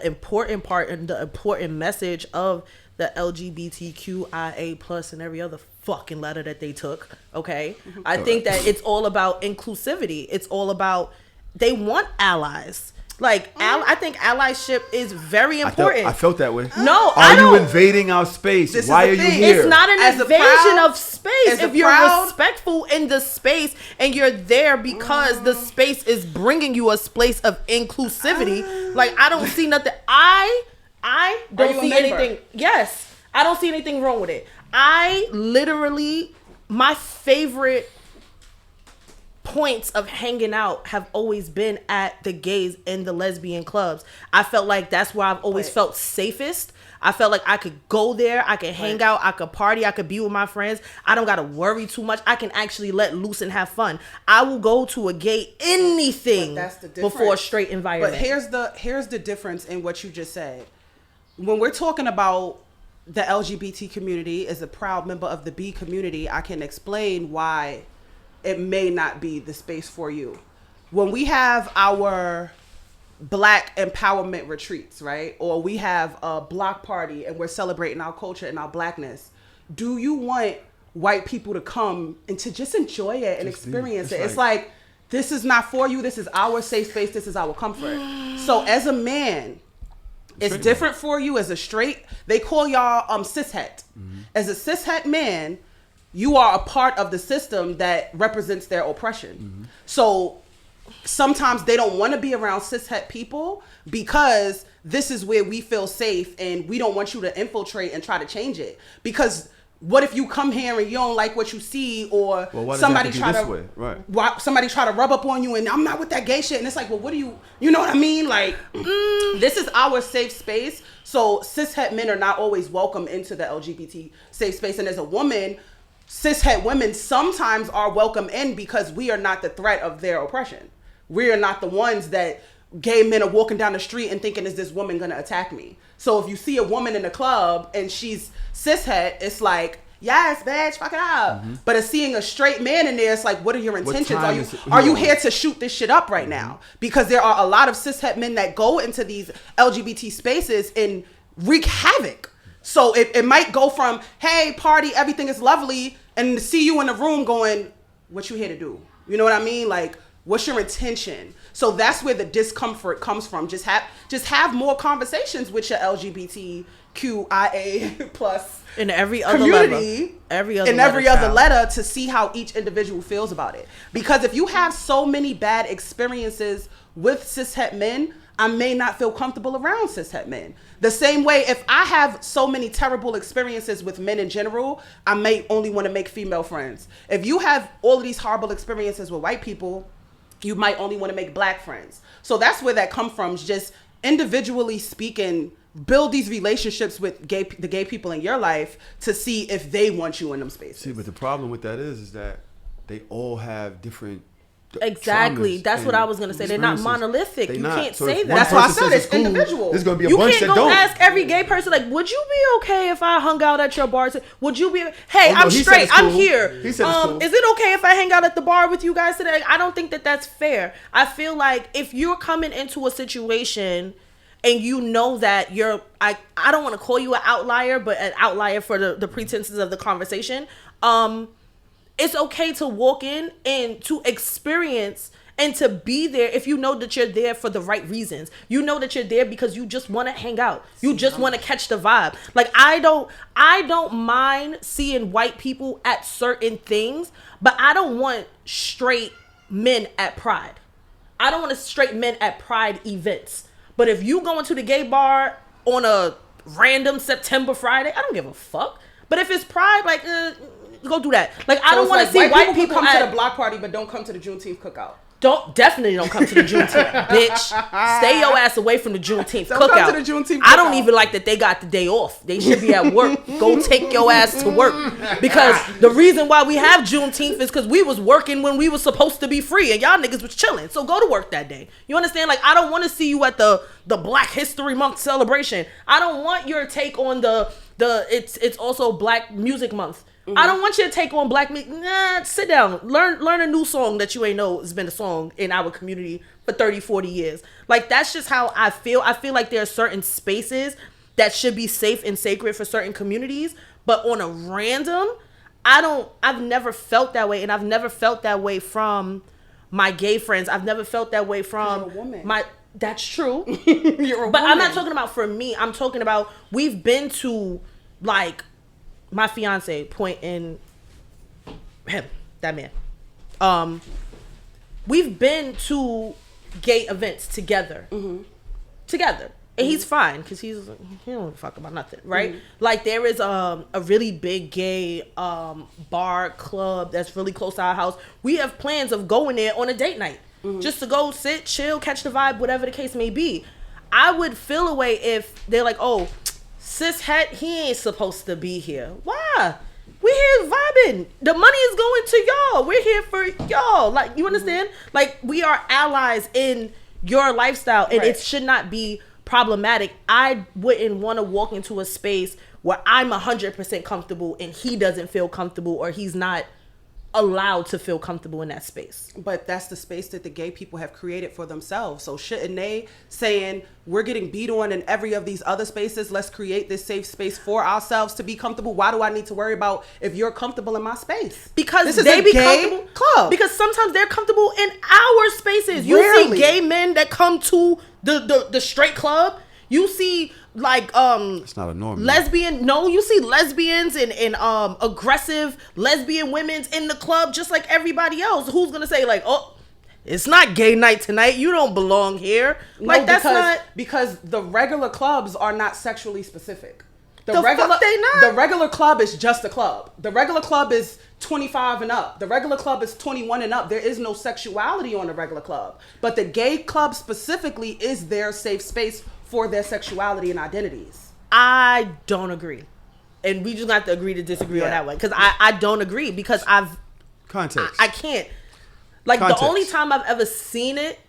important part and the important message of the LGBTQIA plus and every other fucking letter that they took, okay? I think that it's all about inclusivity. It's all about, they want allies. Like, I think allyship is very important. I felt that way. No, I don't. Are you invading our space? Why are you here? It's not an invasion of space. If you're respectful in the space and you're there because the space is bringing you a place of inclusivity, like, I don't see nothing. I don't see anything. Yes, I don't see anything wrong with it. I literally, my favorite points of hanging out have always been at the gays and the lesbian clubs. I felt like that's where I've always felt safest. I felt like I could go there, I could hang out, I could party, I could be with my friends. I don't gotta worry too much. I can actually let loose and have fun. I will go to a gay anything before a straight environment. But here's the difference in what you just said. When we're talking about the LGBT community as a proud member of the B community, I can explain why it may not be the space for you. When we have our Black empowerment retreats, right? Or we have a block party and we're celebrating our culture and our Blackness. Do you want white people to come and to just enjoy it and experience it? It's like, this is not for you. This is our safe space. This is our comfort. So as a man, it's different for you. As a straight, they call y'all cishet. As a cishet man, you are a part of the system that represents their oppression. So sometimes they don't want to be around cishet people because this is where we feel safe and we don't want you to infiltrate and try to change it. Because what if you come here and you don't like what you see, or somebody try to rub up on you and I'm not with that gay shit, and it's like, well, what do you know what I mean? Like, this is our safe space. So cishet men are not always welcome into the LGBT safe space. And as a woman, cishet women sometimes are welcome in because we are not the threat of their oppression. We are not the ones that gay men are walking down the street and thinking, is this woman going to attack me? So if you see a woman in the club and she's cishet, it's like, yes, bitch, fuck it up. But it's seeing a straight man in there, it's like, what are your intentions? Are you here to shoot this shit up right now? Because there are a lot of cishet men that go into these LGBT spaces and wreak havoc. So it might go from, hey, party, everything is lovely, and to see you in the room going, what you here to do? You know what I mean? Like, what's your intention? So that's where the discomfort comes from. Just have more conversations with your LGBTQIA plus in every other community, every other letter to see how each individual feels about it. Because if you have so many bad experiences with cishet men, I may not feel comfortable around cishet men. The same way, if I have so many terrible experiences with men in general, I may only want to make female friends. If you have all of these horrible experiences with white people, you might only want to make Black friends. So that's where that comes from, just individually speaking build these relationships with the gay people in your life to see if they want you in them spaces. See, but the problem with that is that they all have different. Exactly. Traumas That's what and I was gonna say. They're not experiences. monolithic. They You not. can't So say if that. one That's why I person said says it's individual. There's gonna be a You bunch can't that go don't. ask every gay person like, would you be okay if I hung out at your bar? Would you be? Hey, Oh, no, I'm he said straight. it's I'm cool. here. He said it's cool. Is it okay if I hang out at the bar with you guys today? I don't think that that's fair. I feel like if you're coming into a situation and you know that I don't want to call you an outlier, but an outlier for the pretenses of the conversation. It's okay to walk in and to experience and to be there if you know that you're there for the right reasons. You know that you're there because you just want to hang out. You just want to catch the vibe. Like I don't mind seeing white people at certain things, but I don't want straight men at Pride. I don't want straight men at Pride events. But if you go into the gay bar on a random September Friday, I don't give a fuck. But if it's Pride, like go do that. Like I don't want to see white people come at, to the block party, but don't come to the Juneteenth cookout. Definitely don't come to the Juneteenth, bitch. Stay your ass away from the Juneteenth Don't cookout. come to the Juneteenth I don't cookout. even like that they got the day off. They should be at work. Go take your ass to work. Because the reason why we have Juneteenth is because we was working when we was supposed to be free and y'all niggas was chilling. So go to work that day. You understand? Like I don't want to see you at the Black History Month celebration. I don't want your take on the it's also Black Music Month. I don't want you to take on black music. Nah, sit down. Learn a new song that you ain't know has been a song in our community for 30, 40 years. Like, that's just how I feel. I feel like there are certain spaces that should be safe and sacred for certain communities. But on a random, I've never felt that way. And I've never felt that way from my gay friends. I've never felt that way from you're a woman. That's true. You're a But woman. I'm not talking about for me. I'm talking about we've been to, like, my fiance point in him, that man. We've been to gay events together, together, and he's fine because he don't give a fuck about nothing, right? Like there is a really big gay bar club that's really close to our house. We have plans of going there on a date night, just to go sit, chill, catch the vibe, whatever the case may be. I would feel a way if they're like, oh, cishet, he ain't supposed to be here. Why? We're here vibing. The money is going to y'all. We're here for y'all. Like, you understand? Like, we are allies in your lifestyle, and it should not be problematic. I wouldn't want to walk into a space where I'm 100% comfortable and he doesn't feel comfortable, or he's not allowed to feel comfortable in that space. But that's the space that the gay people have created for themselves. So shouldn't they saying we're getting beat on in every of these other spaces, let's create this safe space for ourselves to be comfortable? Why do I need to worry about if you're comfortable in my space? Because this is they a be gay comfortable club. Because sometimes they're comfortable in our spaces. You Rarely. see gay men that come to the straight club. You see like It's not a norm. lesbian. No, you see lesbians and aggressive lesbian women's in the club just like everybody else. Who's gonna say like, oh, it's not gay night tonight, you don't belong here? Like, that's not because the regular clubs are not sexually specific. The fuck they not? The regular club is just a club. The regular club is 25 and up. The regular club is 21 and up. There is no sexuality on the regular club. But the gay club specifically is their safe space for their sexuality and identities. I don't agree. And we just have to agree to disagree on that one. Because I don't agree. Because Context. I can't. Like, Context. the only time I've ever seen it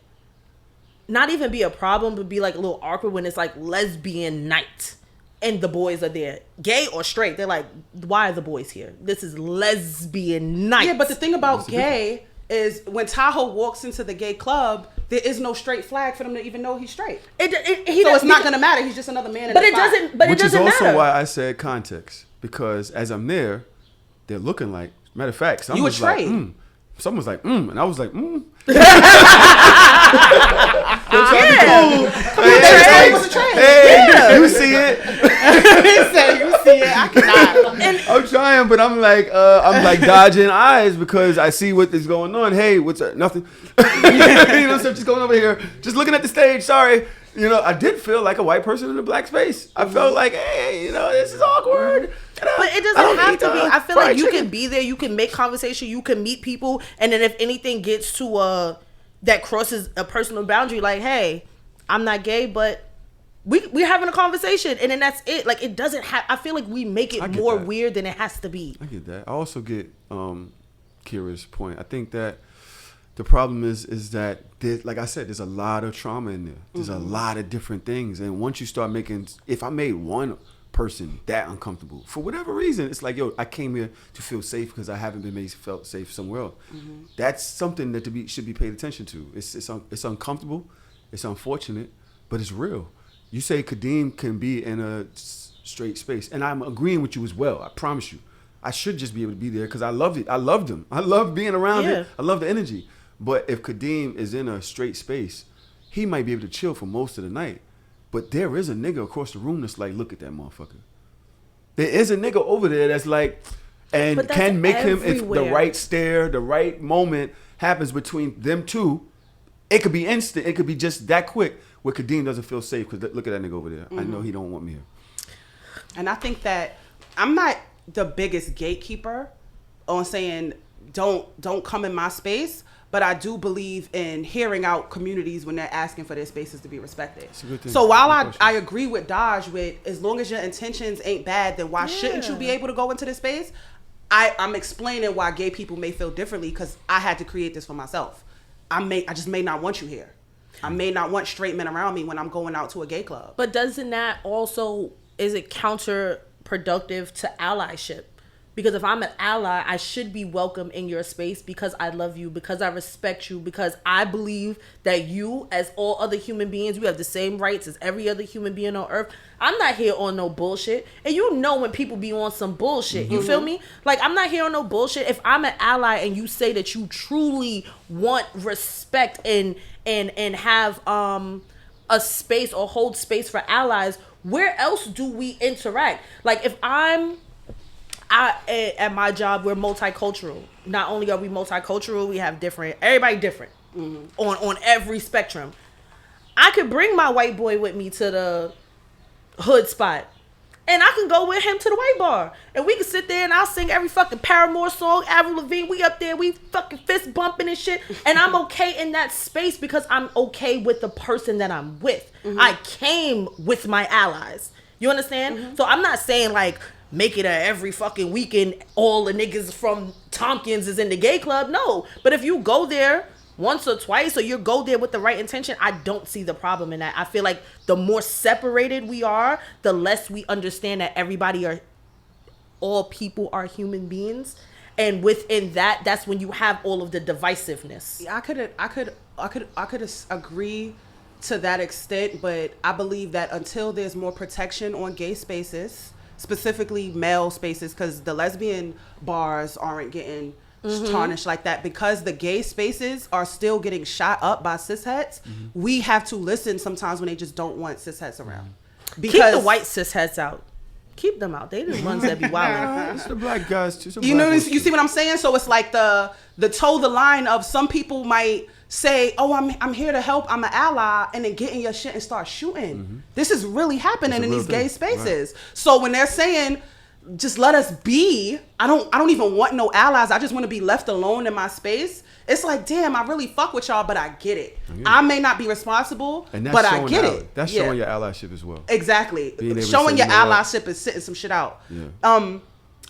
not even be a problem, but be like a little awkward when it's like lesbian night and the boys are there. Gay or straight. They're like, why are the boys here? This is lesbian night. Yeah, but the thing about gay is when Tahoe walks into the gay club, there is no straight flag for them to even know he's straight. So it's not going to matter. He's just another man in But the it spot. doesn't. But Which it doesn't is also matter. why I said context, because as I'm there, they're looking like. Matter of fact, You a someone's like, trade. Someone's like, and I was like, It was a trade. Hey, you see it? He said, you see it, I cannot. I'm trying, but I'm like dodging eyes because I see what is going on. Hey, what's up? Nothing. So just going over here, just looking at the stage. Sorry. I did feel like a white person in a black space. I felt like, hey, this is awkward. But it doesn't have to be. I feel like you can be there, you can make conversation, you can meet people, and then if anything gets to that crosses a personal boundary, like, hey, I'm not gay, but we're having a conversation, and then that's it. Like, it doesn't have. I feel like we make it more that. weird than it has to be. I get that. I also get Kira's point. I think that the problem is that like I said, there's a lot of trauma in there. There's a lot of different things, and once you start making, if I made one person that uncomfortable for whatever reason, it's like, yo, I came here to feel safe because I haven't been felt safe somewhere else. That's something that should be paid attention to. It's uncomfortable, it's unfortunate, but it's real. You say Kadeem can be in a straight space, and I'm agreeing with you as well. I promise you, I should just be able to be there because I loved it. I loved him. I love being around him. I love the energy. But if Kadeem is in a straight space, he might be able to chill for most of the night. But there is a nigga across the room that's like, look at that motherfucker. There is a nigga over there that's like, and can make him, if the right stare, the right moment happens between them two, it could be instant. It could be just that quick where Kadeem doesn't feel safe because look at that nigga over there. I know he don't want me here. And I think that I'm not the biggest gatekeeper on saying don't come in my space. But I do believe in hearing out communities when they're asking for their spaces to be respected. So while I agree with Daj with as long as your intentions ain't bad, then why shouldn't you be able to go into this space? I'm explaining why gay people may feel differently because I had to create this for myself. I just may not want you here. I may not want straight men around me when I'm going out to a gay club. But doesn't that also, is it counterproductive to allyship? Because if I'm an ally, I should be welcome in your space because I love you, because I respect you, because I believe that you, as all other human beings, you have the same rights as every other human being on earth. I'm not here on no bullshit. And you know when people be on some bullshit. You feel me? Like, I'm not here on no bullshit. If I'm an ally and you say that you truly want respect and have a space or hold space for allies, where else do we interact? Like, if at my job, we're multicultural. Not only are we multicultural, we have everybody different on every spectrum. I could bring my white boy with me to the hood spot, and I can go with him to the white bar, and we can sit there and I'll sing every fucking Paramore song, Avril Lavigne. We up there, we fucking fist bumping and shit, and I'm okay in that space because I'm okay with the person that I'm with. I came with my allies. You understand? So I'm not saying like, make it every fucking weekend all the niggas from Tompkins is in the gay club. No. But if you go there once or twice, or you go there with the right intention, I don't see the problem in that. I feel like the more separated we are, the less we understand that all people are human beings. And within that, that's when you have all of the divisiveness. I could agree to that extent, but I believe that until there's more protection on gay spaces, specifically male spaces, because the lesbian bars aren't getting tarnished like that, because the gay spaces are still getting shot up by cishets. We have to listen sometimes when they just don't want cishets around. Because keep the white cishets out. Keep them out. They the ones that be wild. It's the black guys too. You know, you see what I'm saying? So it's like the toe the line of some people might say, oh, I'm here to help, I'm an ally, and then get in your shit and start shooting. This is really happening in these gay spaces. Right. So when they're saying, just let us be, I don't even want no allies, I just want to be left alone in my space. It's like, damn, I really fuck with y'all, but I get it. I may not be responsible, but I get it. That's showing your allyship as well. Exactly. Showing your allyship is sitting some shit out. Yeah.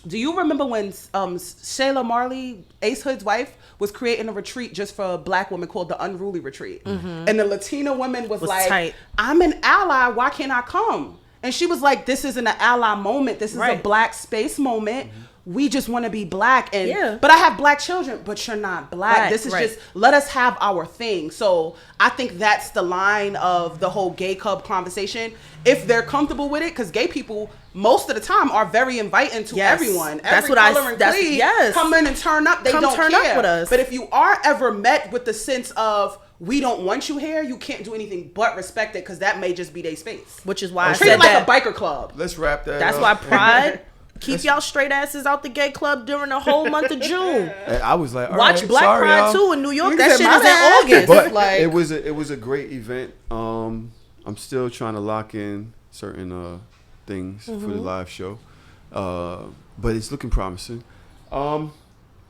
Do you remember when Shayla Marley, Ace Hood's wife, was creating a retreat just for black women called the Unruly Retreat? And the Latina woman was like, tight. I'm an ally, why can't I come? And she was like, this isn't an ally moment. This is a black space moment. We just want to be black. And but I have black children, but you're not black. This is just, let us have our thing. So I think that's the line of the whole gay club conversation. If they're comfortable with it, because gay people most of the time are very inviting to everyone. That's Every what color and creed, come in and turn up. They don't turn care. Up with us. But if you are ever met with the sense of, we don't want you here, you can't do anything but respect it, because that may just be their space. Which is why I treat said it like that. a biker club. Let's wrap that That's up. why Pride keep y'all straight asses out the gay club during the whole month of June. I was like, all watch right, Black sorry, Pride y'all. too in New York. That shit is in August. But like, it was a great event. I'm still trying to lock in certain things for the live show, but it's looking promising.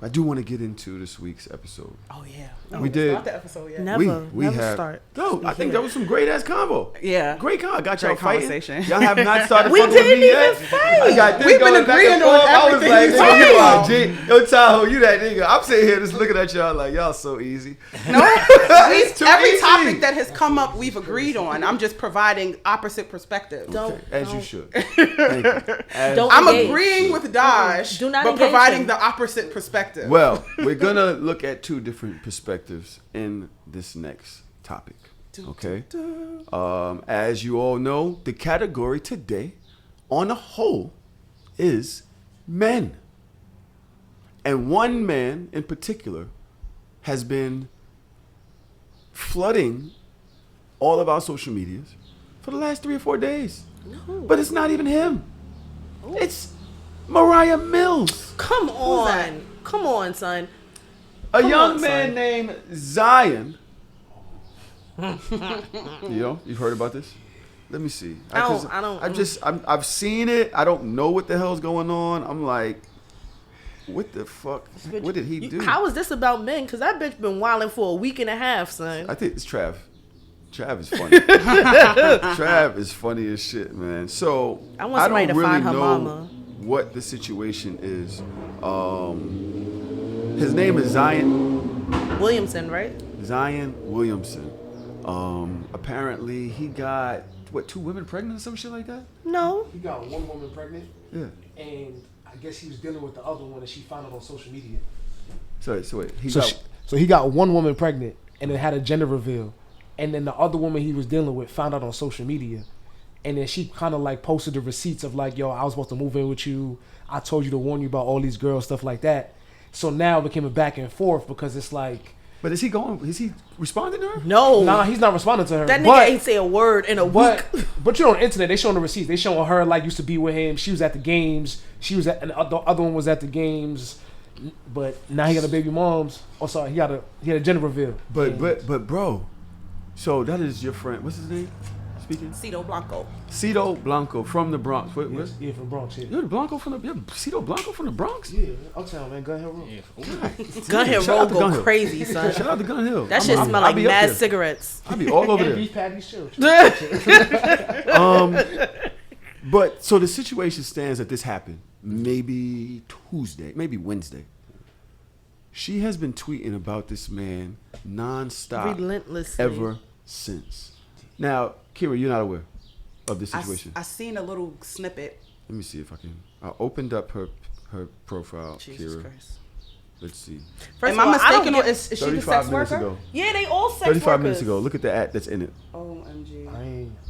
I do want to get into this week's episode. Oh yeah. We did. Start the episode yet. Never, we never have. start. No, I think that was some great ass convo. Yeah. Great convo. I got y'all Great fighting. conversation. Y'all have not started We fucking with didn't me even yet. fight. I got this We've been going back agreeing and on forth. I was everything like, you nigga, you said. are G. Yo, Tahoe, you that nigga. I'm sitting here just looking at y'all like y'all so easy. No, too every easy. topic that has come up, we've agreed on. I'm just providing opposite perspectives. Don't, As you don't- should. Thank you. As Don't I'm engage. agreeing with Daj, Do not but engage providing him. the opposite perspective. Well, we're gonna look at two different perspectives in this next topic. Okay. As you all know, the category today, on a whole, is men. And one man in particular has been flooding all of our social medias for the last 3 or 4 days. No. But it's not even him. It's Mariah Mills. Come that? on. Come on, son. A Come young on, man son. named Zion. You've heard about this? Let me see. I've seen it. I don't know what the hell's going on. I'm like, what the fuck? What did he do? How is this about men? Because that bitch been wilding for a week and a half, son. I think it's Trav. Trav is funny. Trav is funny as shit, man. So I want somebody don't to really find her know mama. what the situation is. His name is Zion. Williamson, right? Zion Williamson. Apparently he got 2 women pregnant or some shit like that? No. He got one woman pregnant, Yeah. and I guess he was dealing with the other one that she found out on social media. So wait, So he got one woman pregnant, and then had a gender reveal, and then the other woman he was dealing with found out on social media, and then she kind of like posted the receipts of like, yo, I was supposed to move in with you. I told you to warn you about all these girls, stuff like that. So now it became a back and forth because it's like, But is he responding to her? No. nah, he's not responding to her. That nigga but, ain't say a word in a But week. but you know on the internet they showing the receipts. They showing her like used to be with him. She was at the games. She was at and the other one was at the games. But now he got a baby mom's. Oh sorry, he had a gender reveal. But And bro, so that is your friend. What's his name? Speaking. Cito Blanco. Cito Blanco from the Bronx. What? yes, yeah, from Bronx. Yeah, You're the Blanco from the. You're Cito Blanco from the Bronx. yeah, uptown man, Gun Hill Road. Gun Hill Shout Road out to Gun go Hill. crazy, son. Shout out to Gun Hill. That shit smell like mad cigarettes. I'll be all over And there. beef patties too. But so the situation stands that this happened maybe Tuesday, maybe Wednesday. She has been tweeting about this man nonstop, Relentlessly. ever since. Now, Kira, you're not aware of this I situation. I seen a little snippet. Let me see if I can. I opened up her profile, Jesus Kira. Christ. Let's see. First Am of all, I mistaken don't or get- is she the 35 sex minutes worker? ago. Yeah, they all sex 35 workers. minutes ago. Look at the ad that's in it. OMG.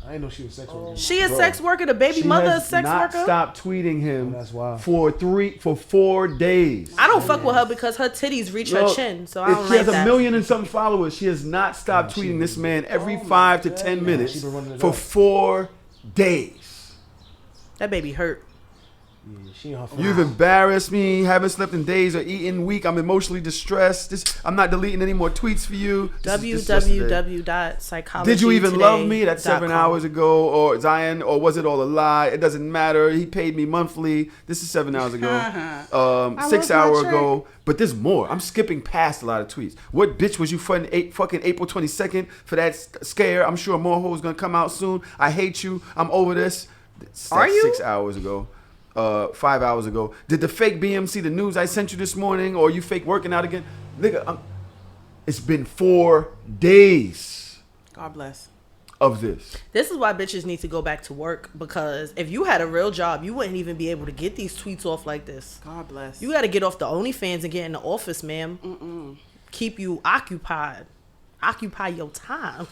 I ain't know she was sex worker. She a Bro. sex worker. The baby She mother has is sex not worker. stopped tweeting him Oh, that's wild. for 4 days. I don't fuck with her because her titties reach her Look, chin, so I don't she like has that. 1 million and some followers. She has not stopped she tweeting this man every Oh 5 to my 10 goodness. minutes She been running it for up. 4 days. That baby hurt. Yeah, she in her You've embarrassed me. Haven't slept in days or eaten week. I'm emotionally distressed. I'm not deleting any more tweets for you. This is yesterday. www.psychology. Did you even love me? That's 7 hours ago. Or Zion? Or was it all a lie? It doesn't matter. He paid me monthly. This is 7 hours ago. 6 love my hours trick. ago. But there's more. I'm skipping past a lot of tweets. What bitch was you fucking April 22nd for that scare? I'm sure more hoes gonna come out soon. I hate you. I'm over this. That's Are you? 6 hours ago. 5 hours ago. Did the fake BM see the news I sent you this morning? Or you fake working out again? Nigga, it's been 4 days God bless. of this. This is why bitches need to go back to work, because if you had a real job, you wouldn't even be able to get these tweets off like this. God bless. You got to get off the OnlyFans and get in the office, ma'am. Keep you occupied. Occupy your time.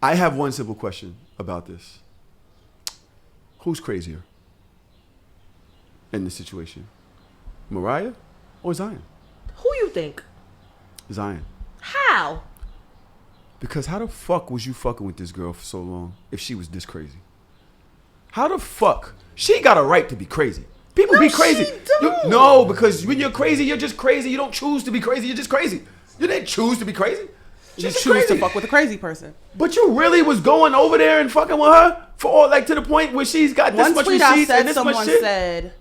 I have one simple question about this. Who's crazier in this situation? Mariah or Zion? Who you think? Zion. How? Because how the fuck was you fucking with this girl for so long if she was this crazy? How the fuck? She got a right to be crazy. People be crazy. she don't. No, because when you're crazy, you're just crazy. You don't choose to be crazy. You're just crazy. You didn't choose to be crazy. You She's choose crazy. to fuck with a crazy person. But you really was going over there and fucking with her for all, like, to the point where she's got this One much tweet I receipts and said, this someone much shit. said,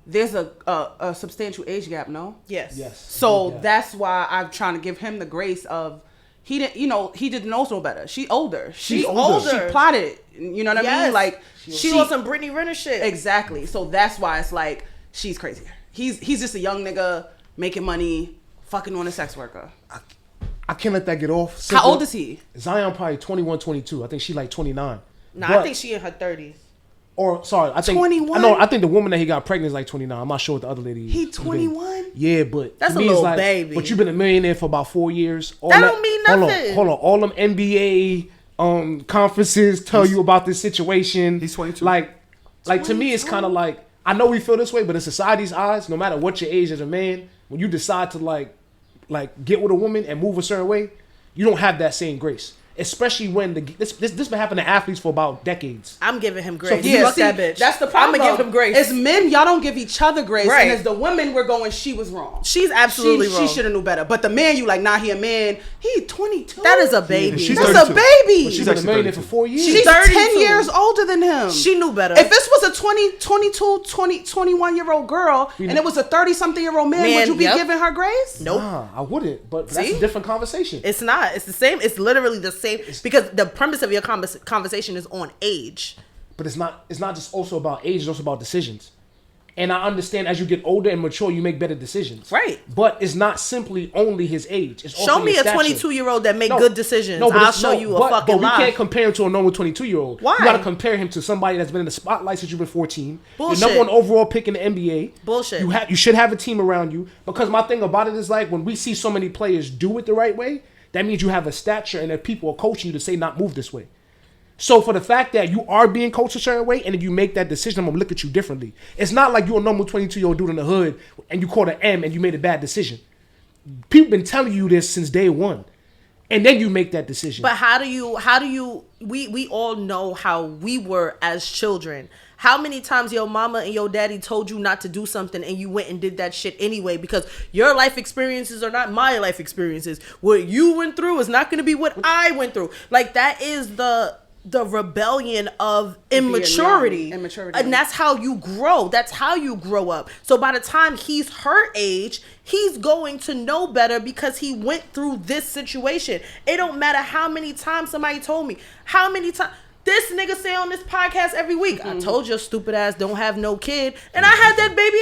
there's a substantial age gap, no? Yes. So Yeah. that's why I'm trying to give him the grace of he didn't, he didn't know no better. She older. She's older. She plotted. You know what I mean? Like she on some Brittany Renner shit. Exactly. So that's why it's like she's crazier. He's just a young nigga making money, fucking on a sex worker. I can't let that get off. How old is he? Zion probably 21, 22. I think she like 29. Nah, I think she in her 30s. Or sorry, I think 21? I think the woman that he got pregnant is like 29. I'm not sure what the other lady is. He 21? Yeah, but That's to a me, it's little baby. But you've been a millionaire for about 4 years. That don't mean nothing. Hold on. All them NBA conferences tell you about this situation. He's 22. Like to me, it's kind of like, I know we feel this way, but in society's eyes, no matter what your age as a man, when you decide to like get with a woman and move a certain way, you don't have that same grace. Especially when this been happening to athletes for about decades. I'm giving him grace. So, Fuck that bitch. That's the problem. I'm gonna give him grace. As men, y'all don't give each other grace, Right. and as the women, we're going, she was wrong. She's absolutely wrong. She should have knew better. But the man, you like, nah, he a man. He 22. That is a baby. She's That's 32. a baby. She's She's been a actually millionaire 32. for 4 years. She's 32. 10 years older than him. She knew better. If this was a 22, 21-year-old girl, and it was a 30-something-year-old man, would you be yep. giving her grace? Nope. Nah, I wouldn't. But that's See? a different conversation. It's not. It's the same. It's literally the same. Because the premise of your conversation is on age. But it's not just also about age, it's also about decisions. And I understand as you get older and mature, you make better decisions. Right. But it's not simply only his age. It's also Show me his a stature. 22-year-old that make good decisions. but I'll it's- show you a but fucking we lie. can't compare him to a normal 22-year-old. Why? You gotta compare him to somebody that's been in the spotlight since you've been 14. Bullshit. The number one overall pick in the NBA. Bullshit. You should have a team around you. Because my thing about it is like when we see so many players do it the right way, that means you have a stature and that people are coaching you to say not move this way. So for the fact that you are being coached a certain way and then you make that decision, I'm going to look at you differently. It's not like you're a normal 22-year-old dude in the hood and you caught an M and you made a bad decision. People been telling you this since day one. And then you make that decision. But we all know how we were as children. How many times your mama and your daddy told you not to do something and you went and did that shit anyway because your life experiences are not my life experiences. What you went through is not going to be what I went through. Like that is the rebellion of immaturity. And that's how you grow. That's how you grow up. So by the time he's her age, he's going to know better because he went through this situation. It don't matter how many times somebody told me. How many times this nigga say on this podcast every week, I told your stupid ass don't have no kid. And I had that baby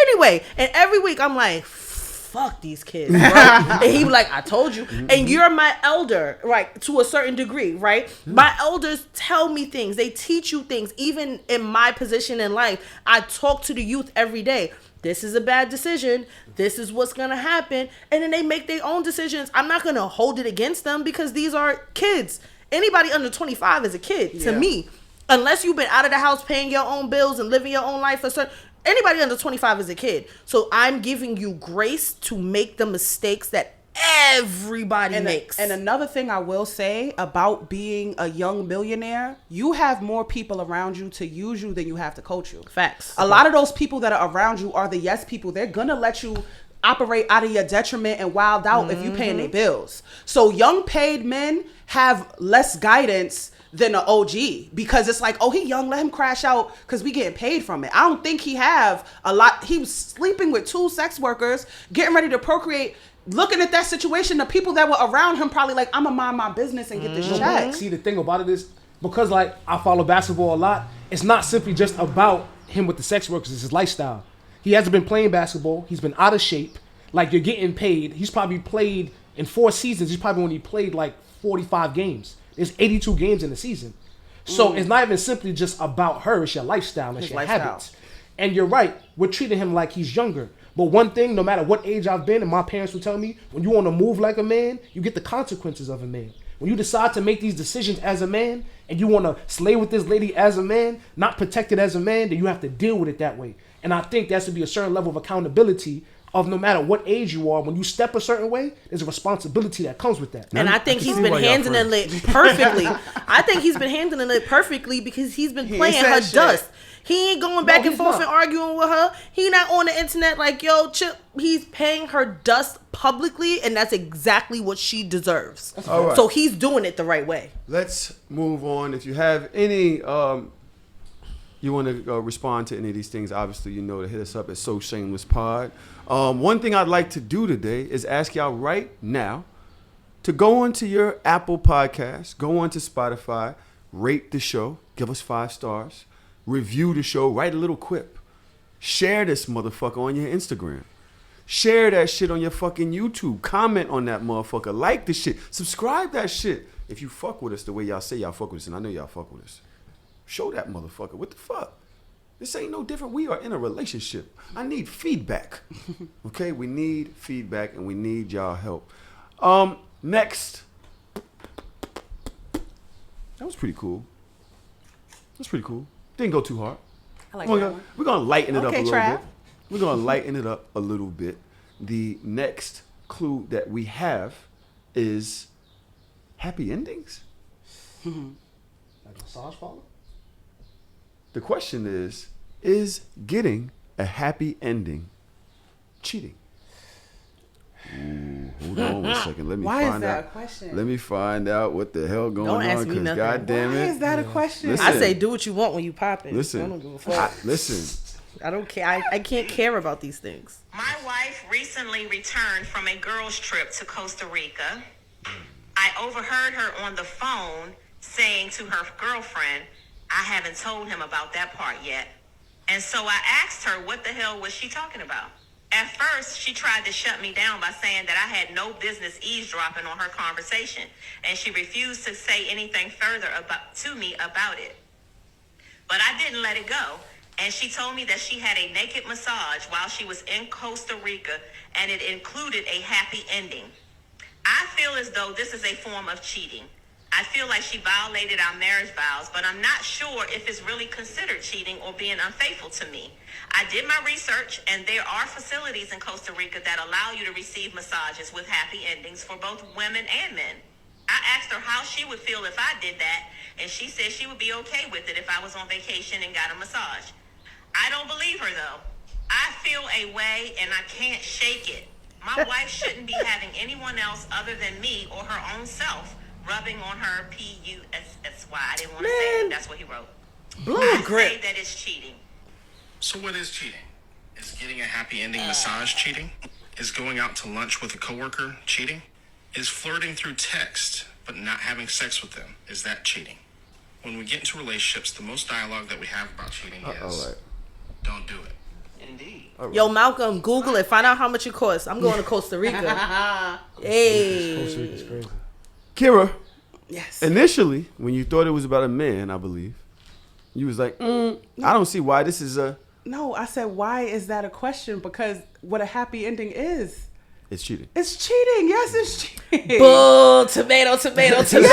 anyway. And every week I'm like, fuck these kids, bro. And he was like, I told you. And you're my elder, right, to a certain degree, right? My elders tell me things. They teach you things. Even in my position in life, I talk to the youth every day. This is a bad decision. This is what's going to happen. And then they make their own decisions. I'm not going to hold it against them because these are kids. Anybody under 25 is a kid to me. Unless you've been out of the house paying your own bills and living your own life. Anybody under 25 is a kid. So I'm giving you grace to make the mistakes that everybody makes. And another thing I will say about being a young millionaire, you have more people around you to use you than you have to coach you. Facts. A lot of those people that are around you are the yes people. They're going to let you operate out of your detriment and wild out if you paying their bills. So young paid men have less guidance than an OG because it's like, oh, he young, let him crash out because we getting paid from it. I don't think he have a lot. He was sleeping with 2 sex workers, getting ready to procreate. Looking at that situation, the people that were around him probably like, I'm gonna mind my business and get this check. See, the thing about it is, because like I follow basketball a lot, it's not simply just about him with the sex workers, it's his lifestyle. He hasn't been playing basketball, he's been out of shape, like you're getting paid. He's probably played in 4 seasons, he's probably only played like 45 games. There's 82 games in the season. So it's not even simply just about her, it's your lifestyle, it's your habits. And you're right, we're treating him like he's younger. But one thing, no matter what age I've been, and my parents would tell me, when you want to move like a man, you get the consequences of a man. When you decide to make these decisions as a man, and you want to slay with this lady as a man, not protected as a man, then you have to deal with it that way. And I think there has to be a certain level of accountability of no matter what age you are, when you step a certain way, there's a responsibility that comes with that. And I think he's been handling it perfectly. I think he's been handling it perfectly because he's been playing her dust. He ain't going back and forth and arguing with her. He not on the internet like, yo, Chip. He's paying her dust publicly, and that's exactly what she deserves. All right. So he's doing it the right way. Let's move on. If you have any you want to respond to any of these things, obviously, you know to hit us up at So Shameless Pod. One thing I'd like to do today is ask y'all right now to go onto your Apple Podcast, go onto Spotify, rate the show, give us 5 stars, review the show, write a little quip, share this motherfucker on your Instagram. Share that shit on your fucking YouTube. Comment on that motherfucker. Like the shit. Subscribe that shit. If you fuck with us the way y'all say y'all fuck with us, and I know y'all fuck with us, show that motherfucker. What the fuck? This ain't no different. We are in a relationship. I need feedback. Okay? We need feedback and we need y'all help. Next. That was pretty cool. That's pretty cool. Didn't go too hard. I like that one. We're going to lighten it up a little Trav. bit. We're going to lighten it up a little bit. The next clue that we have is happy endings. Like massage parlor? The question is getting a happy ending cheating? Ooh, hold on one second. Let me Why find is that out. a question? Let me find out what the hell going Don't on. ask me Because nothing. goddamn Why it. is that a question? Listen. I say do what you want when you pop it. I Listen. don't give a fuck. Listen. I don't care. I can't care about these things. My wife recently returned from a girls' trip to Costa Rica. I overheard her on the phone saying to her girlfriend, I haven't told him about that part yet. And so I asked her what the hell was she talking about. At first, she tried to shut me down by saying that I had no business eavesdropping on her conversation, and she refused to say anything further to me about it. But I didn't let it go. And she told me that she had a naked massage while she was in Costa Rica, and it included a happy ending. I feel as though this is a form of cheating. I feel like she violated our marriage vows, but I'm not sure if it's really considered cheating or being unfaithful to me. I did my research, and there are facilities in Costa Rica that allow you to receive massages with happy endings for both women and men. I asked her how she would feel if I did that, and she said she would be okay with it if I was on vacation and got a massage. I don't believe her, though. I feel a way, and I can't shake it. My wife shouldn't be having anyone else other than me or her own self rubbing on her P-U-S-S-Y. I didn't want to say it. That's what he wrote. I say that it's cheating. So what is cheating? Is getting a happy ending massage cheating? Is going out to lunch with a coworker cheating? Is flirting through text but not having sex with them, is that cheating? When we get into relationships, the most dialogue that we have about cheating is, don't do it. Indeed. Yo, Malcolm, Google it. Find out how much it costs. I'm going to Costa Rica. Hey. Costa Rica's crazy. Kira, Yes. initially, when you thought it was about a man, I believe, you was like, I don't see why this is a... No, I said, why is that a question? Because what a happy ending is. It's cheating. It's cheating. Yes, it's cheating. Bull, tomato, tomato, tomato.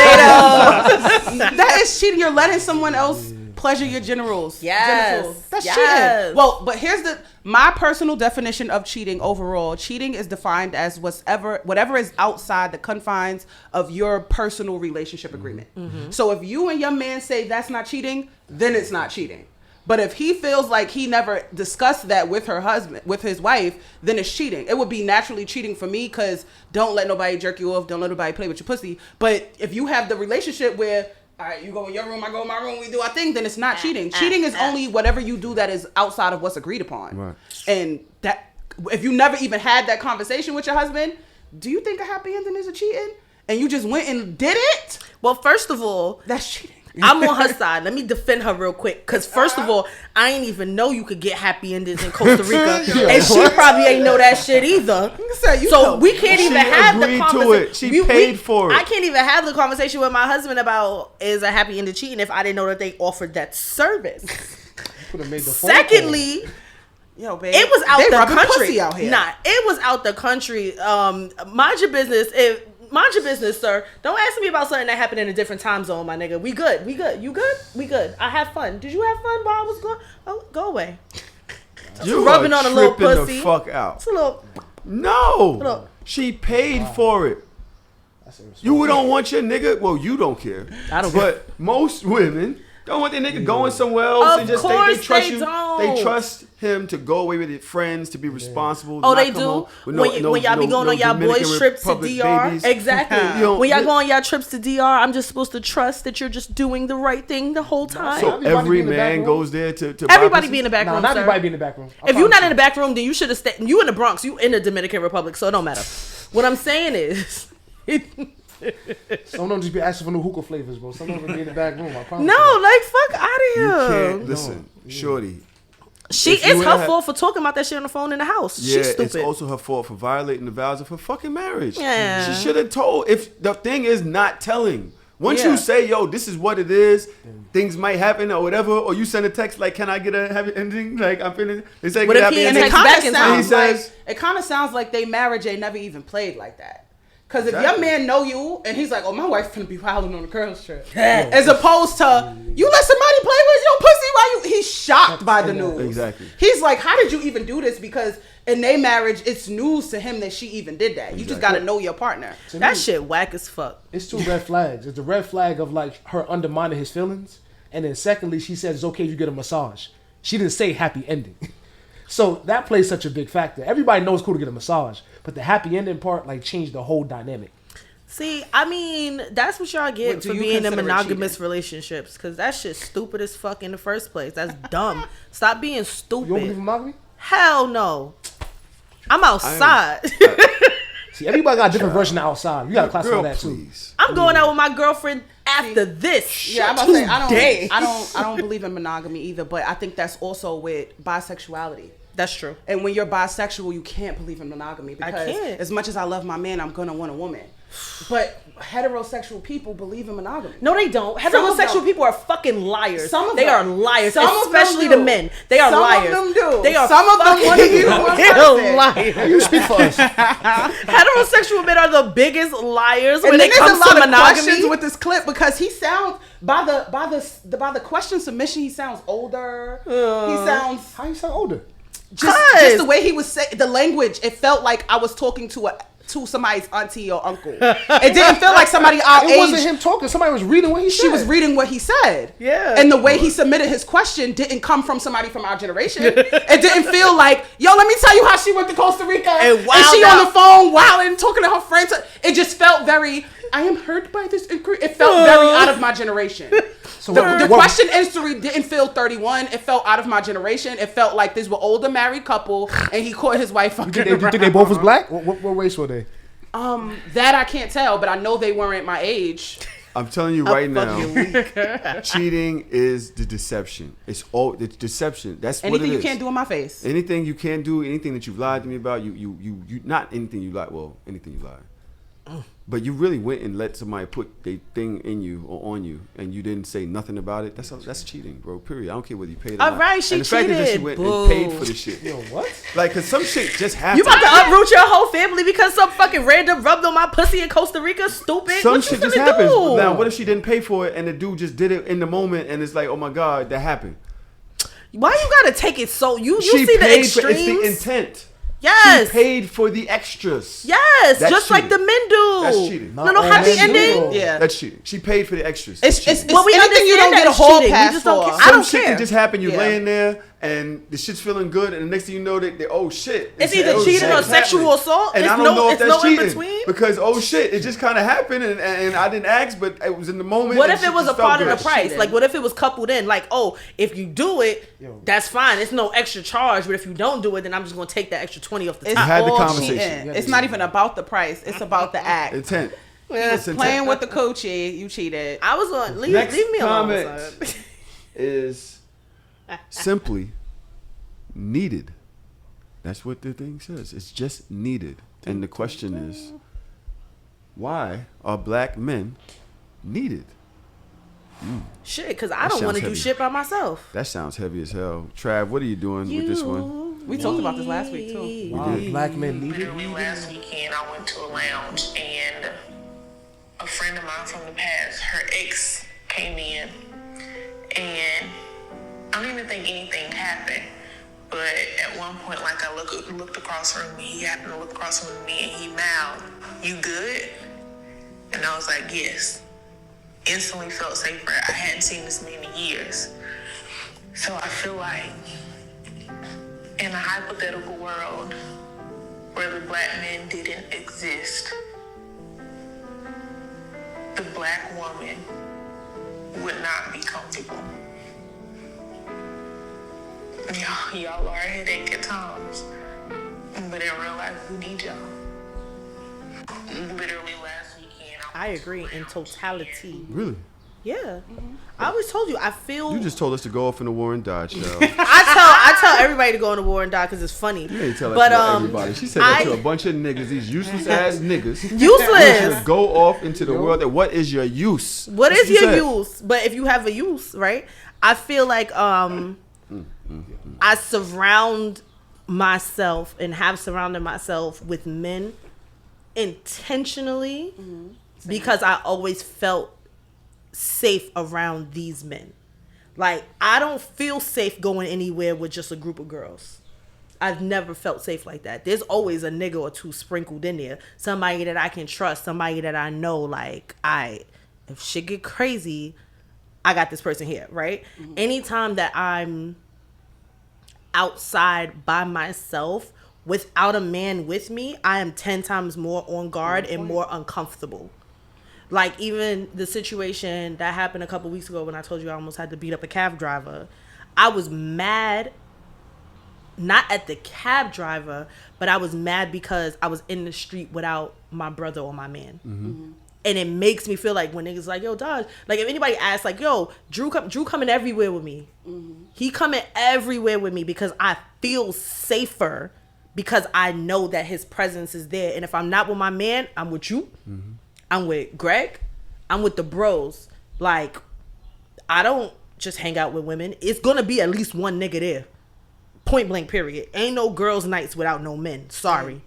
That is cheating. You're letting someone else pleasure your genitals. Yes. Genitals. That's Yes. cheating. Well, but here's my personal definition of cheating overall. Cheating is defined as whatever is outside the confines of your personal relationship agreement. So if you and your man say that's not cheating, then it's not cheating. But if he feels like he never discussed that with with his wife, then it's cheating. It would be naturally cheating for me because don't let nobody jerk you off. Don't let nobody play with your pussy. But if you have the relationship where, all right, you go in your room, I go in my room, we do our thing, then it's not cheating. Cheating is only whatever you do that is outside of what's agreed upon. Right. And that if you never even had that conversation with your husband, do you think a happy ending is a cheating? And you just went and did it? Well, first of all, That's cheating. I'm on her side. Let me defend her real quick. Because first of all, I ain't even know you could get happy endings in Costa Rica. And she probably ain't know that shit either. So we can't even have the agreed to conversation. it. She paid for it. I can't even have the conversation with my husband about is a happy ending cheating if I didn't know that they offered that service. Could have made the phone call. Secondly, Yo, babe, it was out they the rubbing country. pussy out here. Nah, it was out the country. Mind your business. Mind your business, sir. Don't ask me about something that happened in a different time zone, my nigga. We good. We good. You good? We good. I have fun. Did you have fun while I was gone? Oh, go away. You rubbing are on a little tripping pussy. the fuck out. It's a little. No. Look. She paid for it. That's You don't want your nigga. Well, you don't care. I don't But most women, Don't want their nigga going somewhere else Of and just course they trust they you. don't. They trust him to go away with his friends, to be responsible. Oh, not they come do? home with When y'all be going on y'all Dominican boys' trips to Republic DR? babies. Exactly. You know, When y'all go on y'all trips to DR, I'm just supposed to trust that you're just doing the right thing the whole time. So Everybody every be in the back man room? goes there to buy Everybody pussy? be in the back Nah, room, not sir. everybody be in the back room. If you're not in the back room, then you should have stayed. You in the Bronx. You in the Dominican Republic, so it don't matter. What I'm saying is, Some of them just be asking for new hookah flavors, bro. Some of them be in the back room. I promise. no, you. like fuck out of You here. can't listen, shorty. She If you is would her have- fault for talking about that shit on the phone in the house. Yeah, She's stupid. it's also her fault for violating the vows of her fucking marriage. Yeah. She should have told. If the thing is not telling. Once Yeah. you say, yo, this is what it is, things might happen or whatever, or you send a text like, can I get a happy ending? Like, I'm feeling, they say, What get if happy he And ending. it text kind back of and sounds he like says- it kind of sounds like they marriage ain't never even played like that. Because if your Exactly. man know you and he's like, oh, my wife's gonna be wilding on a girl's trip, as opposed to you let somebody play with your pussy while you, he's shocked by the news. Exactly. He's like, how did you even do this? Because in their marriage, it's news to him that she even did that. You just Exactly. gotta know your partner. That shit whack as fuck. It's two red flags. It's the red flag of like her undermining his feelings, and then secondly, she says it's okay if you get a massage. She didn't say happy ending. So that plays such a big factor. Everybody knows it's cool to get a massage, but the happy ending part like changed the whole dynamic. See, I mean, that's what y'all get What, do for you being in consider it monogamous cheating? relationships. Because that shit's stupid as fuck in the first place. That's dumb. Stop being You don't believe in stupid. monogamy? Hell no. I'm outside. See, everybody got a different version of outside. You gotta classify Girl, that too. please. I'm going out with my girlfriend after this. Yeah, I'm about to say Today. I don't believe in monogamy either, but I think that's also with bisexuality. That's true. And when you're bisexual, you can't believe in monogamy because can't. as much as I love my man, I'm gonna want a woman. But heterosexual people believe in monogamy. No, they don't. Some of Heterosexual them. people are fucking liars. Some of they them. are liars, Some of them especially do. the men. They are Some liars. of them do. They are Some of them fucking want to be one person. liars. You speak for us. Heterosexual men are the biggest liars when And then it there's a comes lot to of questions monogamy. with this clip because he sounds by the question submission, he sounds older. He sounds How you sound older? just the way he was saying the language. It felt like I was talking to somebody's auntie or uncle. It didn't feel like somebody our It age. wasn't him talking. Somebody was reading what he said. She was reading what he said. Yeah. And the way he submitted his question didn't come from somebody from our generation. It didn't feel like, yo, let me tell you how she went to Costa Rica And and wilded she on out. the phone wilding, talking to her friends. It just felt very, I am hurt by this inquiry. It felt very out of my generation. So The question answer didn't feel 31. It felt out of my generation. It felt like this were older married couple and he caught his wife fucking You think they both was black? What race were they? That I can't tell, but I know they weren't my age. I'm telling you right now, cheating is the deception. It's all the deception. That's what it Anything is. you can't do in my face. Anything you can't do, anything that you've lied to me about, you not anything you lied. Well, anything you lied. But you really went and let somebody put their thing in you or on you, and you didn't say nothing about it. That's cheating, bro. Period. I don't care whether you paid or All not. right, she and the fact is that she cheated. went Boo. and paid for the shit. Yo, what? Like, cause some shit just happened. You about to uproot your whole family because some fucking random rubbed on my pussy in Costa Rica? Stupid. Some what shit you just finna happens. do? Now, what if she didn't pay for it and the dude just did it in the moment, and it's like, oh my god, that happened. Why you gotta take it so you She see the paid for extremes? it's the intent. Yes. She paid for the extras. Yes, That's just like cheating. the men do. That's cheating. Not Little all happy men do, ending. though. Yeah. That's cheating. She paid for the extras. It's cheating. Well, we anything you don't understand get a that it's whole cheating. We pass just don't for. care. I Some don't shit care. that just happened. You're Yeah. laying there and the shit's feeling good, and the next thing you know, that oh shit, It's either oh, cheating shit, or it's sexual happening. assault. And It's I don't no- know if it's that's no in cheating between. because oh shit, it just kind of happened, and I didn't ask, but it was in the moment. What and if it shit was a just felt part of good. the price? Cheating. Like, what if it was coupled in? Like, oh, if you do it, that's fine. It's no extra charge. But if you don't do it, then I'm just gonna take that extra 20 off the It's top. had the all conversation. cheating. It's not even about the price. It's about the act. Intent. It's playing with the coochie. You cheated. I was on. Leave Next me alone. comment son. is simply needed. That's what the thing says. It's just needed. And the question is, why are black men needed? Shit, because I That don't sounds want to do heavy. shit by myself. That sounds heavy as hell. Trav, what are you doing with this one? We talked about this last week too. Wow, black men needed. Literally last weekend, I went to a lounge and a friend of mine from the past, her ex came in, and I don't even think anything happened. But at one point, like I looked across from me, he happened to look across from me, and he mouthed, "You good?" And I was like, "Yes." instantly felt safer. I hadn't seen this man in years. So I feel like in a hypothetical world where the black men didn't exist, the black woman would not be comfortable. Y'all are a headache at times, but in real life, we need y'all. Literally last weekend, I agree in totality. Really? Yeah. I always told you, I feel... You just told us to go off in the war and dodge, though. I tell everybody to go in the war and die because it's funny. You ain't tell that to everybody. She said that to a bunch of niggas, these useless ass niggas. Useless. Go off into the world. What is your use? What is your use? But if you have a use, right? I feel like I surround myself and have surrounded myself with men intentionally because I always felt safe around these men. Like, I don't feel safe going anywhere with just a group of girls. I've never felt safe like that. There's always a nigga or two sprinkled in there. Somebody that I can trust. Somebody that I know, like, if shit get crazy, I got this person here, right? Anytime that I'm outside by myself without a man with me, I am 10 times more on guard and more uncomfortable. Like, even the situation that happened a couple weeks ago when I told you I almost had to beat up a cab driver. I was mad, not at the cab driver, but I was mad because I was in the street without my brother or my man. And it makes me feel like when niggas like, yo, Daj, like if anybody asks, like, yo, Drew coming everywhere with me. He coming everywhere with me because I feel safer because I know that his presence is there. And if I'm not with my man, I'm with you. I'm with Greg. I'm with the bros. Like, I don't just hang out with women. It's going to be at least one nigga there. Point blank, period. Ain't no girls' nights without no men. Sorry.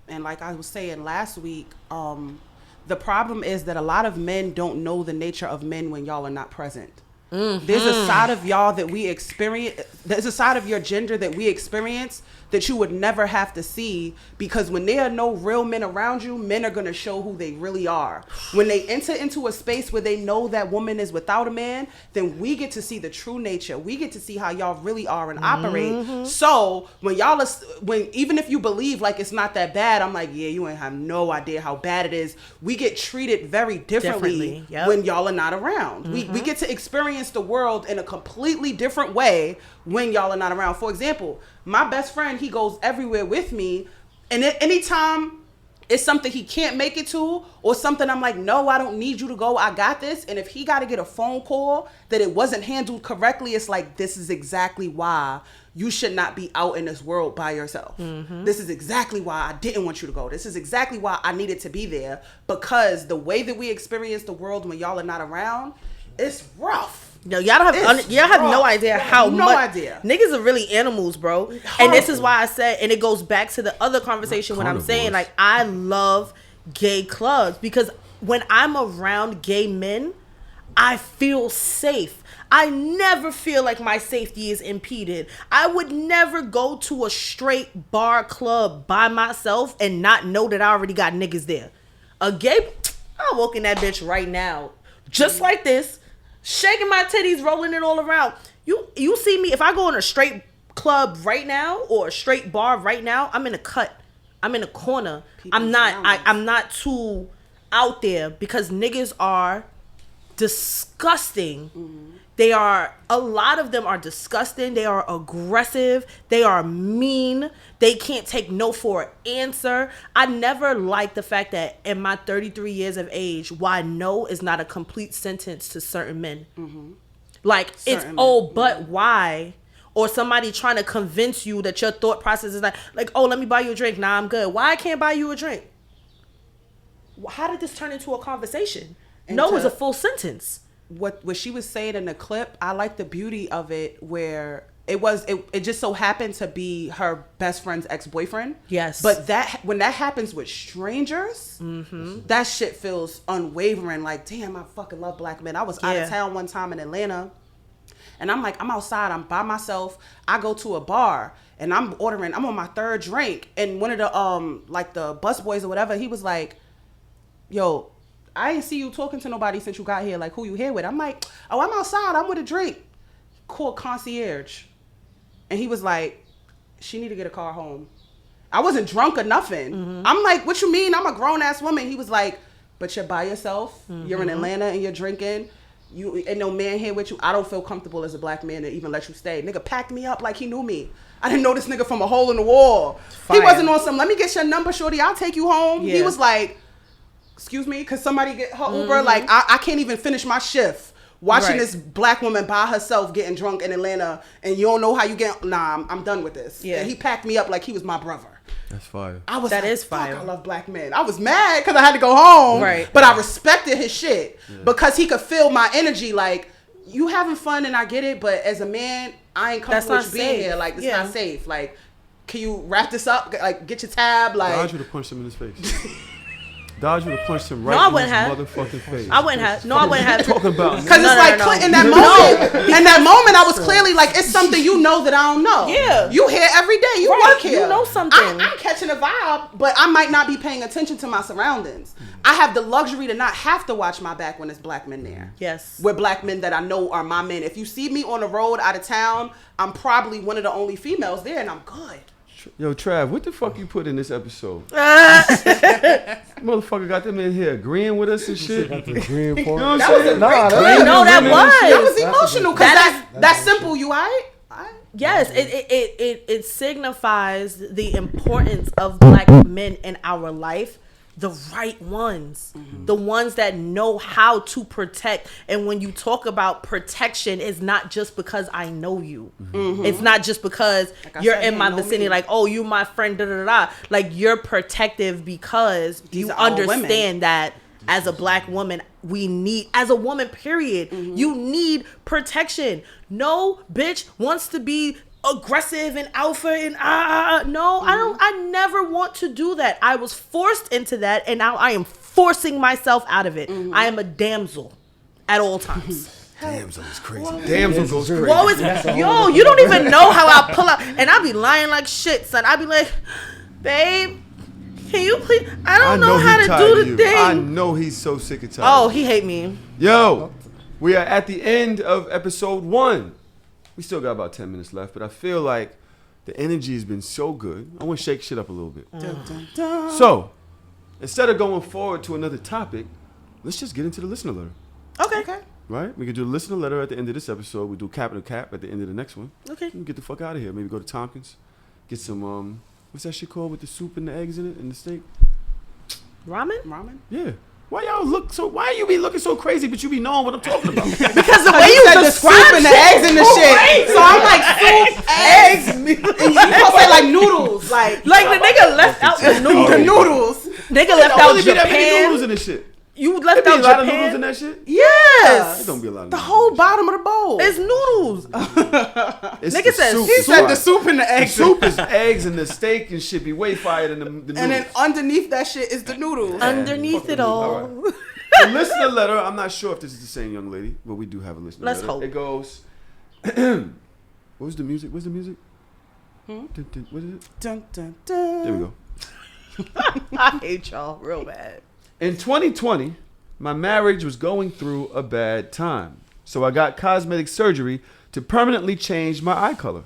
And like I was saying last week, the problem is that a lot of men don't know the nature of men when y'all are not present. There's a side of y'all that we experience. There's a side of your gender that we experience that you would never have to see, because when there are no real men around you, men are going to show who they really are. When they enter into a space where they know that woman is without a man, then we get to see the true nature. We get to see how y'all really are and operate. So when even if you believe like it's not that bad, I'm like, yeah, you ain't have no idea how bad it is. We get treated very differently when y'all are not around. We get to experience the world in a completely different way when y'all are not around. For example, my best friend, he goes everywhere with me, and anytime it's something he can't make it to or something I'm like, no, I don't need you to go, I got this. And if he got to get a phone call that it wasn't handled correctly, it's like, this is exactly why you should not be out in this world by yourself. This is exactly why I didn't want you to go. This is exactly why I needed to be there, because the way that we experience the world when y'all are not around, it's rough. Yo, y'all have no idea how much niggas are really animals, bro. And this is why I said, and it goes back to the other conversation when I'm saying, like, I love gay clubs because when I'm around gay men, I feel safe. I never feel like my safety is impeded. I would never go to a straight bar club by myself and not know that I already got niggas there. A gay, I'll walk in that bitch right now, just like this, shaking my titties, rolling it all around. You see me, if I go in a straight club right now or a straight bar right now, I'm in a cut. I'm in a corner. I'm not too out there because niggas are disgusting. A lot of them are disgusting. They are aggressive. They are mean. They can't take no for an answer. I never liked the fact that in my 33 years of age, why no is not a complete sentence to certain men. Like, it's, oh, but why? Or somebody trying to convince you that your thought process is like, oh, let me buy you a drink. Nah, I'm good. Why I can't buy you a drink? How did this turn into a conversation? No is a full sentence. What she was saying in the clip, I like the beauty of it where it just so happened to be her best friend's ex-boyfriend. Yes. But when that happens with strangers, that shit feels unwavering. Like, damn, I fucking love black men. I was out of town one time in Atlanta, and I'm like, I'm outside, I'm by myself. I go to a bar and I'm on my third drink, and one of the like the bus boys or whatever, he was like, yo, I ain't see you talking to nobody since you got here. Like, who you here with? I'm like, oh, I'm outside. I'm with a drink. Called concierge. And he was like, she need to get a car home. I wasn't drunk or nothing. Mm-hmm. I'm like, what you mean? I'm a grown-ass woman. He was like, but you're by yourself. Mm-hmm. You're in Atlanta and you're drinking. You ain't no man here with you. I don't feel comfortable as a black man to even let you stay. Nigga packed me up like he knew me. I didn't know this nigga from a hole in the wall. Fire. He wasn't on some, let me get your number, shorty. I'll take you home. Yeah. He was like, excuse me, could somebody get her Uber? Mm-hmm. Like, I can't even finish my shift. Watching this black woman by herself getting drunk in Atlanta, and you don't know how you get. Nah, I'm done with this. Yeah. And he packed me up like he was my brother. That's fire. I was that like, is fire. Fuck, I love black men. I was mad because I had to go home. Right. But I respected his shit because he could feel my energy. Like, you having fun and I get it, but as a man, I ain't comfortable with you being here. Like, this not safe. Like, can you wrap this up? Like, get your tab. Like, Dodge would have punched him in his face. Dodge would have punched him right in his motherfucking face. I wouldn't have. No, I wouldn't have. Talking about because it's like in that moment. In that moment, I was clearly like, it's something you know that I don't know. Yeah, you here every day. You work here. You know something. I'm catching a vibe, but I might not be paying attention to my surroundings. I have the luxury to not have to watch my back when there's black men there. Yes, with black men that I know are my men. If you see me on the road out of town, I'm probably one of the only females there, and I'm good. Yo, Trav, what the fuck you put in this episode? Motherfucker got them in here agreeing with us and shit. Got the green part. You know what I'm saying? That was emotional because that's simple. You alright? Yes, it signifies the importance of black men in our life. The right ones, the ones that know how to protect. And when you talk about protection, it's not just because I know you. It's not just because like you're in my vicinity, like, oh, you my friend, da da da. Like, you're protective because you understand that as a black woman, we need, as a woman, period, you need protection. No bitch wants to be aggressive and alpha and no, I never want to do that. I was forced into that, and now I am forcing myself out of it. I am a damsel at all times. Damsel is crazy. Damsel goes crazy. Yo, you don't even know how I pull out, and I be lying like shit, son. I be like, babe, can you please? I don't know how to do the thing. I know he's so sick and tired. Oh, he hate me. Yo, we are at the end of episode 1. We still got about 10 minutes left, but I feel like the energy has been so good. I want to shake shit up a little bit. So, instead of going forward to another topic, let's just get into the listener letter. Okay. Right? We can do the listener letter at the end of this episode. We do cap and cap at the end of the next one. Okay. We can get the fuck out of here. Maybe go to Tompkins, get some, what's that shit called with the soup and the eggs in it and the steak? Ramen? Yeah. Why you be looking so crazy, but you be knowing what I'm talking about? Because the way you said the soup and the eggs and the shit. So I'm like, soup, eggs, and you supposed to say like noodles. Like the nigga left out the noodles. The noodles. Nigga left out Japan. That many noodles in this shit. You left out Japan. A lot of noodles in that shit? Yes. It don't be a lot of the noodles. whole bottom of the bowl. It's noodles. Nigga said he said the soup and the eggs. The soup is eggs and the steak and shit be way fire than the noodles. And then underneath that shit is the noodles. Yeah. Underneath it all. Right. The listener letter, I'm not sure if this is the same young lady, but we do have a listener letter. Let's hope. It goes, what was the music? What's the music? What is it? Dun, dun, dun. There we go. I hate y'all real bad. In 2020, my marriage was going through a bad time. So I got cosmetic surgery to permanently change my eye color.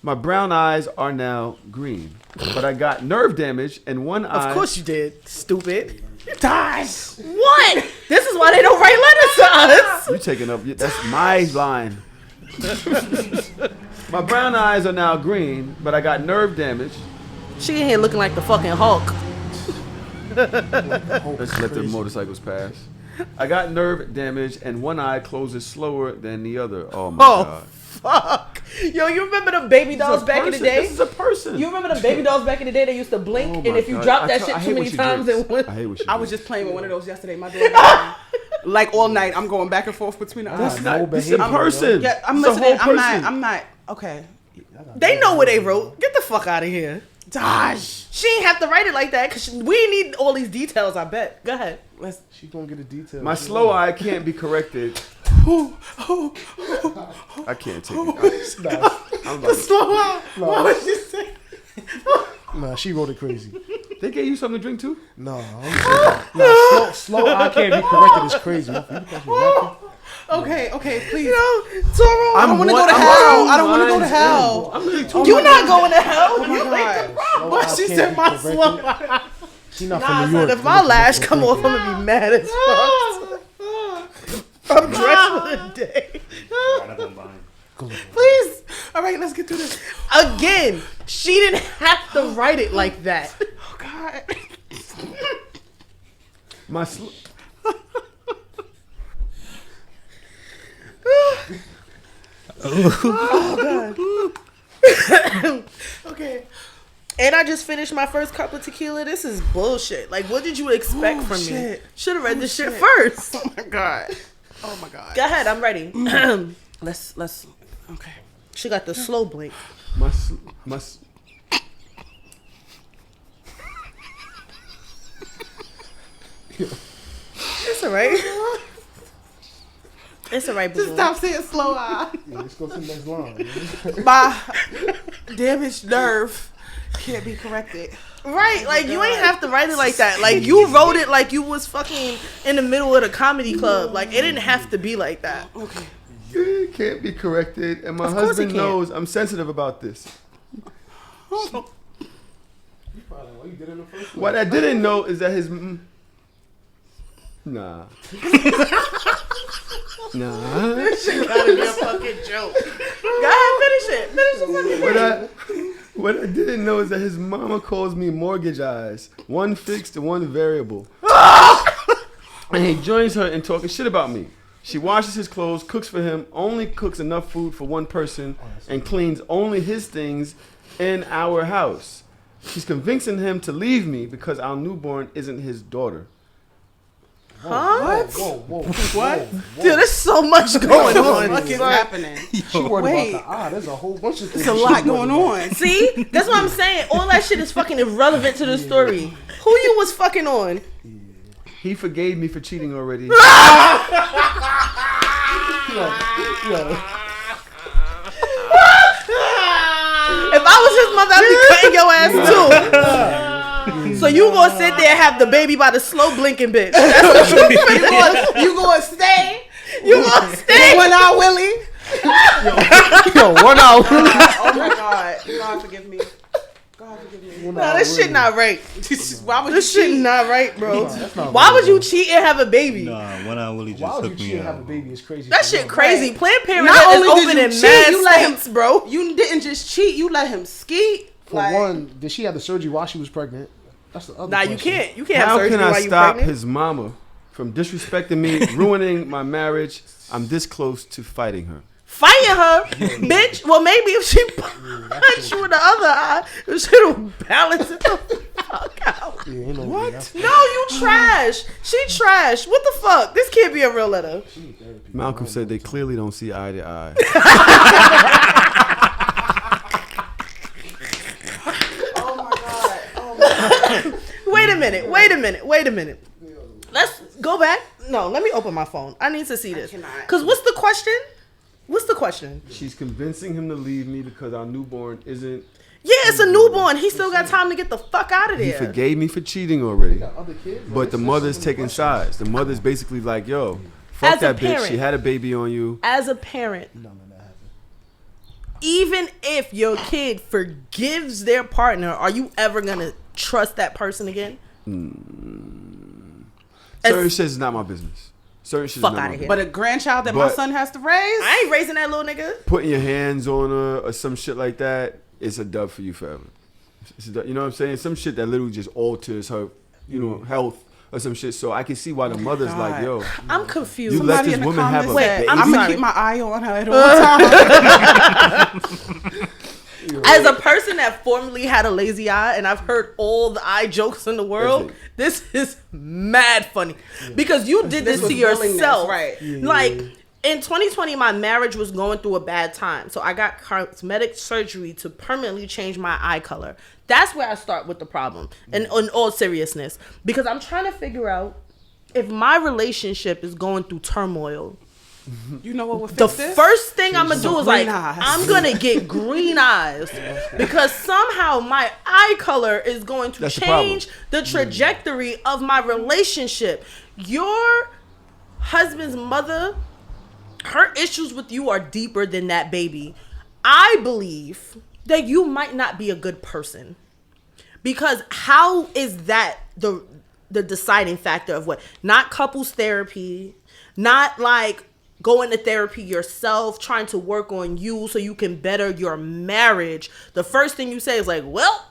My brown eyes are now green. But I got nerve damage and one eye. Of course you did, stupid. Dies. What? This is why they don't write letters to us. You taking up, that's my line. My brown eyes are now green, but I got nerve damage. She in here looking like the fucking Hulk. Let's let the motorcycles pass. I got nerve damage and one eye closes slower than the other. Oh my God. Fuck. Yo, you remember the baby dolls back in the day? This is a person. You remember the baby dolls back in the day? They used to blink, and if you drop that shit too many times, it went. I was just playing with one of those yesterday. My daughter, like all night, I'm going back and forth between the eyes. This is a person. Yeah, I'm listening. I'm not. Okay. They know what they wrote. Get the fuck out of here. Gosh. She ain't have to write it like that because we need all these details, I bet. Go ahead. She gonna get a detail. My slow eye can't be corrected. I can't take it. The slow eye. What was she saying? Nah, she wrote it crazy. They gave you something to drink too? No, slow I can't be corrected is crazy. Okay, please. You know, Toro, I don't want to go to hell. I don't want to go to hell. I'm really too you're not going to hell. Oh my You God. ain't the problem. But she said my slow. She not Nah, from New son, York. if my lash come off, I'm gonna be mad as fuck. I'm dressed for the day. Please. All right, let's get through this. Again, she didn't have to write it like that. Oh God. My Oh God. Okay. And I just finished my first cup of tequila. This is bullshit. Like, what did you expect from me? Shit. Should have read this shit first. Oh my God. Oh my God. Go ahead, I'm ready. Let's. Okay. She got the slow blink. It's alright. It's alright, boo. Just stop saying slow eye. Yeah, let's go to the next line. My damaged nerve can't be corrected. Right, like you ain't have to write it like that. Like you wrote it like you was fucking in the middle of the comedy club. Like it didn't have to be like that. Okay. It can't be corrected, and my Of course husband it can't. knows I'm sensitive about this. What I didn't know is that his nah. This shit gotta be a fucking joke. Go ahead, finish it. Finish the fucking thing. What I didn't know is that his mama calls me mortgage eyes, one fixed and one variable. And he joins her in talking shit about me. She washes his clothes, cooks for him, only cooks enough food for one person, and cleans only his things in our house. She's convincing him to leave me because our newborn isn't his daughter. Huh? Whoa. What? Dude, there's so much going on. What is happening? She worried Wait. about the eye. There's a whole bunch of things. There's a lot going on. See? That's what I'm saying. All that shit is fucking irrelevant to the story. Who you was fucking on? He forgave me for cheating already. If I was his mother, I'd be cutting your ass too. So you gonna sit there and have the baby by the slow blinking bitch. That's what you finna You gonna stay? do. You gonna stay. 1 hour Willie? Yo, 1 hour. Oh my God. God forgive me. God forgive me. No, this shit not right. Why would This you shit cheat? not right, bro. That's not Why right, would you bro. cheat and have a baby? Nah, when I really just Why would you took cheat me and have a out. baby? It's crazy. That shit crazy. Right. Planned Parenthood Not is only open did you in cheat, mad you let him, states, bro. You didn't just cheat. You let him skeet. For one, did she have the surgery while she was pregnant? That's the other Nah, question. you can't. You can't have How surgery can I while you stop pregnant. his mama from disrespecting me, ruining my marriage? I'm this close to fighting her. Fighting her, bitch. Well, maybe if she punched you in the other eye, it should balance it the fuck out. Yeah, ain't no What? No, you trash. She trash. What the fuck? This can't be a real letter. Malcolm said they clearly don't see eye to eye. Oh my God. Oh my God. Wait a minute. Let's go back. No, let me open my phone. I need to see this. cannot. Because what's the question? She's convincing him to leave me because our newborn isn't. Yeah, it's a newborn. He still got time to get the fuck out of He there. forgave me for cheating already. Other kids, But the mother's taking sides. The mother's basically like, yo, fuck As a that bitch. parent. She had a baby on you. As a parent, even if your kid forgives their partner, are you ever going to trust that person again? Certain shit is not my business. Certain shit is Fuck not outta my here. But a grandchild that my But- son has to raise? I ain't raising that little nigga. Putting your hands on her or some shit like that, it's a dub for you forever. It's a dub, you know what I'm saying? Some shit that literally just alters her, health or some shit. So I can see why the mother's like, God. yo, I'm confused. you let Somebody this in the woman have a comments said, baby. I'm going sorry. to keep my eye on her at all times. As a person that formerly had a lazy eye, and I've heard all the eye jokes in the world, this is mad funny because you did this was to willingness, yourself. right. Like in 2020, my marriage was going through a bad time, so I got cosmetic surgery to permanently change my eye color. That's where I start with the problem, and in all seriousness, because I'm trying to figure out if my relationship is going through turmoil. You know what would fix The this? first thing I'm gonna do is like, green eyes. I'm gonna get green eyes because somehow my eye color is going to That's the change the trajectory of my relationship. Your husband's mother, her issues with you are deeper than that, baby. I believe that you might not be a good person because how is that the deciding factor of what? Not couples therapy, not like going to therapy yourself, trying to work on you so you can better your marriage. The first thing you say is like, well,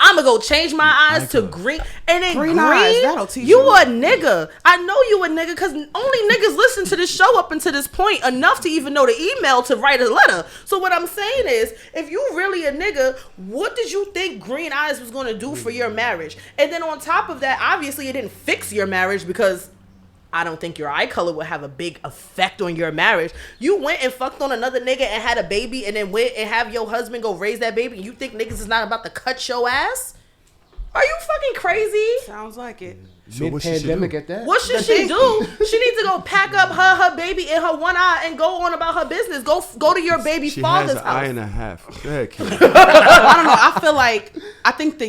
I'm gonna go change my eyes to green. And then green eyes, that'll teach you you. a nigga. I know you a nigga because only niggas listen to this show up until this point enough to even know the email to write a letter. So what I'm saying is, if you really a nigga, what did you think green eyes was gonna do for your marriage? And then on top of that, obviously it didn't fix your marriage because I don't think your eye color would have a big effect on your marriage. You went and fucked on another nigga and had a baby and then went and have your husband go raise that baby and you think niggas is not about to cut your ass? Are you fucking crazy? Sounds like it. So what she should Mid-pandemic do? at that. What should she do? She needs to go pack up her baby in her one eye and go on about her business. Go to your baby She father's has an eye house. and a half. Go ahead, Kim. I don't know. I think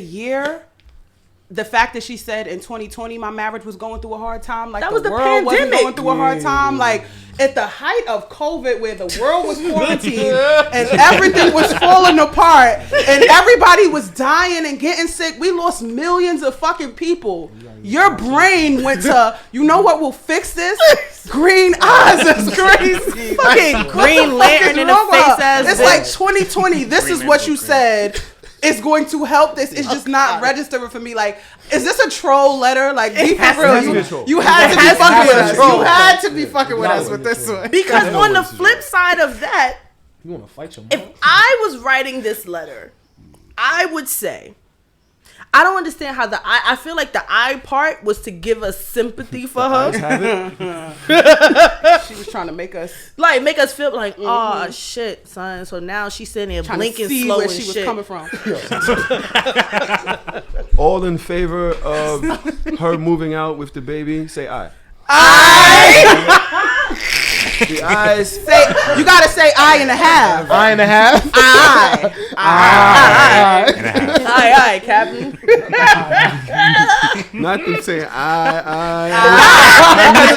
the fact that she said in 2020 my marriage was going through a hard time, like That was the world wasn't pandemic. going through a hard time, like at the height of COVID where the world was quarantined and everything was falling apart and everybody was dying and getting sick. We lost millions of fucking people. Your brain went to, you know what will fix this? Green eyes is crazy. Fucking Green Lantern in the face ass It's bitch. like 2020. This is what you said. It's going to help this. It's just not registering for me. Like, is this a troll letter? Like, be for real. You had to be fucking with us. You had to be fucking with us with this one. Because on the flip side of that, You want to fight your if mom? I was writing this letter, I would say, I don't understand how I feel like the I part was to give us sympathy for her. She was trying to make us Like, make us feel like, oh, shit, son. So now she's sitting there trying blinking to see slow where and she was shit. coming from. All in favor of her moving out with the baby? Say aye. The ayes. You gotta say I and a half. Eye and a half. Aye, Captain. Not them saying aye.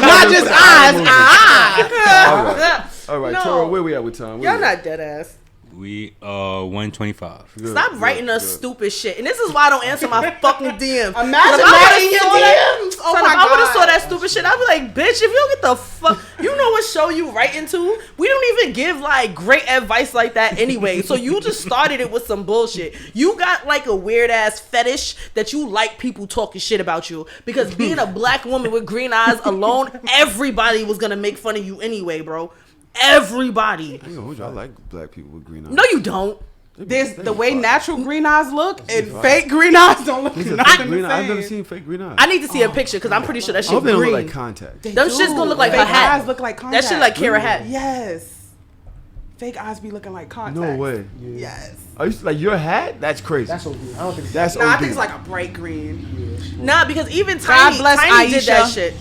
Not just eyes. All right, No. Toro, where we at with time? Where Y'all we at? not dead ass. We 125. Good, Stop good, writing us good. stupid shit. And this is why I don't answer my fucking DMs. Imagine that in your saw that- DMs. Son, Oh if my I would have God. saw that stupid shit, I'd be like, bitch, if you don't get the fuck, you know what show you writing to? We don't even give like great advice like that anyway. So you just started it with some bullshit. You got like a weird ass fetish that you like people talking shit about you because being a black woman with green eyes alone, everybody was gonna make fun of you anyway, bro. Everybody. I ain't gonna hold you, I like black people with green eyes. No, you don't. There's the way natural green eyes look and fake green eyes don't look nothing Green the eye. I've never same. seen fake green eyes. I need to see a picture because I'm pretty sure that I shit hope they don't green. look like contacts. Them shit's gonna look like Fake her hat. eyes look like That contacts. shit like Kara hat. Yes. Fake eyes be looking like contacts. No way. Yes. Are you like your hat? That's crazy. That's OD. I don't think That's Nah, I OD. think it's like a bright green. Nah, because even God Tiny, bless Tiny did that Ayesha. shit.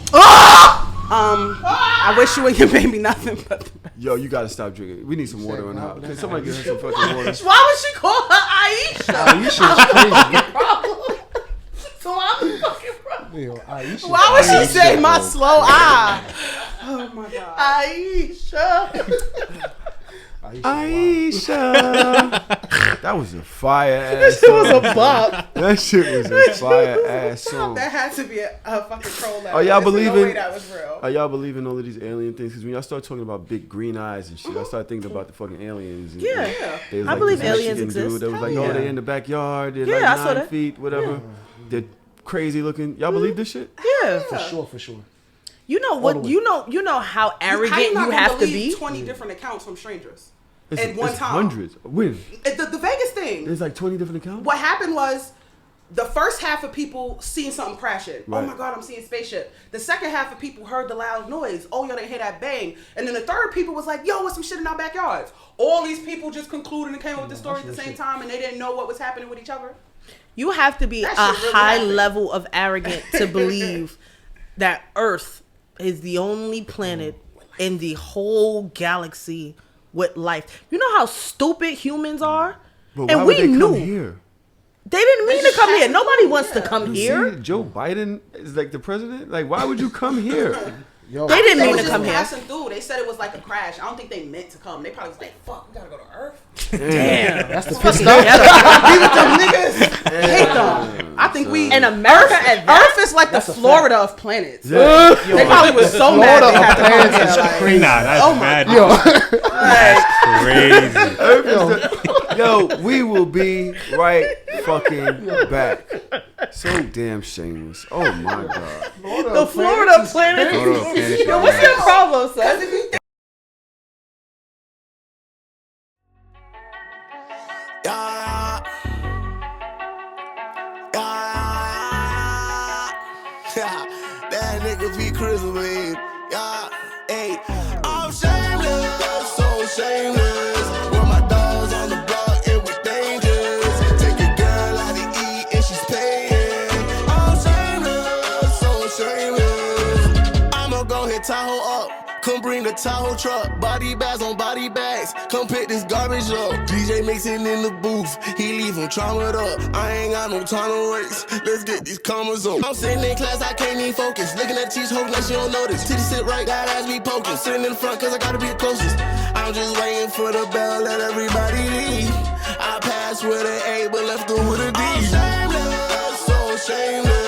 I wish you and your baby nothing but the best. Yo, you gotta stop drinking. We need some water on the house. Can somebody get her some fucking water? Why would she call her Ayesha? Ayesha's crazy. So I'm fucking wrong. Yo, Ayesha. Why would she say my slow eye? Oh my God. Ayesha. Ayesha. That was a fire ass It was song. a bop. That shit was a fire ass song. That had to be a fucking troll letter. Are y'all There's no believing- way that was real. Are y'all believing all of these alien things? Because when y'all start talking about big green eyes and shit, I start thinking about the fucking aliens. And, Yeah. they was I believe this aliens Mexican exist. Dude that was like, Hell oh, yeah. they in the backyard. They're Yeah, like I saw 9 that. feet, whatever. They're crazy looking. Y'all believe this shit? Yeah. For sure. You know what? You know how arrogant How you not gonna have to delete be. 20 different accounts from strangers It's, at one it's time. hundreds. When? The Vegas thing. There's like 20 different accounts? What happened was the first half of people seeing something crashing. Right. Oh my God, I'm seeing spaceship. The second half of people heard the loud noise. Oh, y'all didn't hear that bang. And then the third people was like, yo, what's some shit in our backyards? All these people just concluded and came up with the story at the same time and they didn't know what was happening with each other. You have to be a That shit really high happened. level of arrogant to believe that Earth is the only planet in the whole galaxy with life. You know how stupid humans are? But and why we would they knew. come here? They didn't mean to come here. Nobody wants to come here. See, Joe Biden is like the president. Like, why would you come here? Yo, They didn't They mean was to just come here. passing through. They said it was like a crash. I don't think they meant to come. They probably was like, "Fuck, we gotta go to Earth." Damn. that's the pissed off. Be with them niggas. Hate them. I think we In America at that? Earth is like That's the a Florida of planets. Yeah. They probably was so mad they had to come Florida here. is Like, crazy. Nah, that's Oh my mad. Yo, That's crazy. Yo, we will be right fucking back. So damn shameless. Oh my god. The Florida planet. Florida planet. Yo, what's your problem, son? Yeah. Yeah. That nigga be crispy. Yeah. Hey. I'm shameless, so shameless. With my dogs on the block, it was dangerous. Take a girl out to eat and she's paying. I'm shameless, so shameless. I'ma go hit Tahoe up. Come bring the Tahoe truck, body bags on body bags. Come pick this garbage up. DJ mixing in the booth, he leave him traumatized up. I ain't got no time to waste. Let's get these commas up. I'm sitting in class, I can't even focus. Looking at teach, hoping that she don't notice. Titty sit right, that ass be poking. Sitting in the front, cause I gotta be the closest. I'm just waiting for the bell, let everybody leave. I passed with an A, but left her with a D. I'm shameless, so shameless.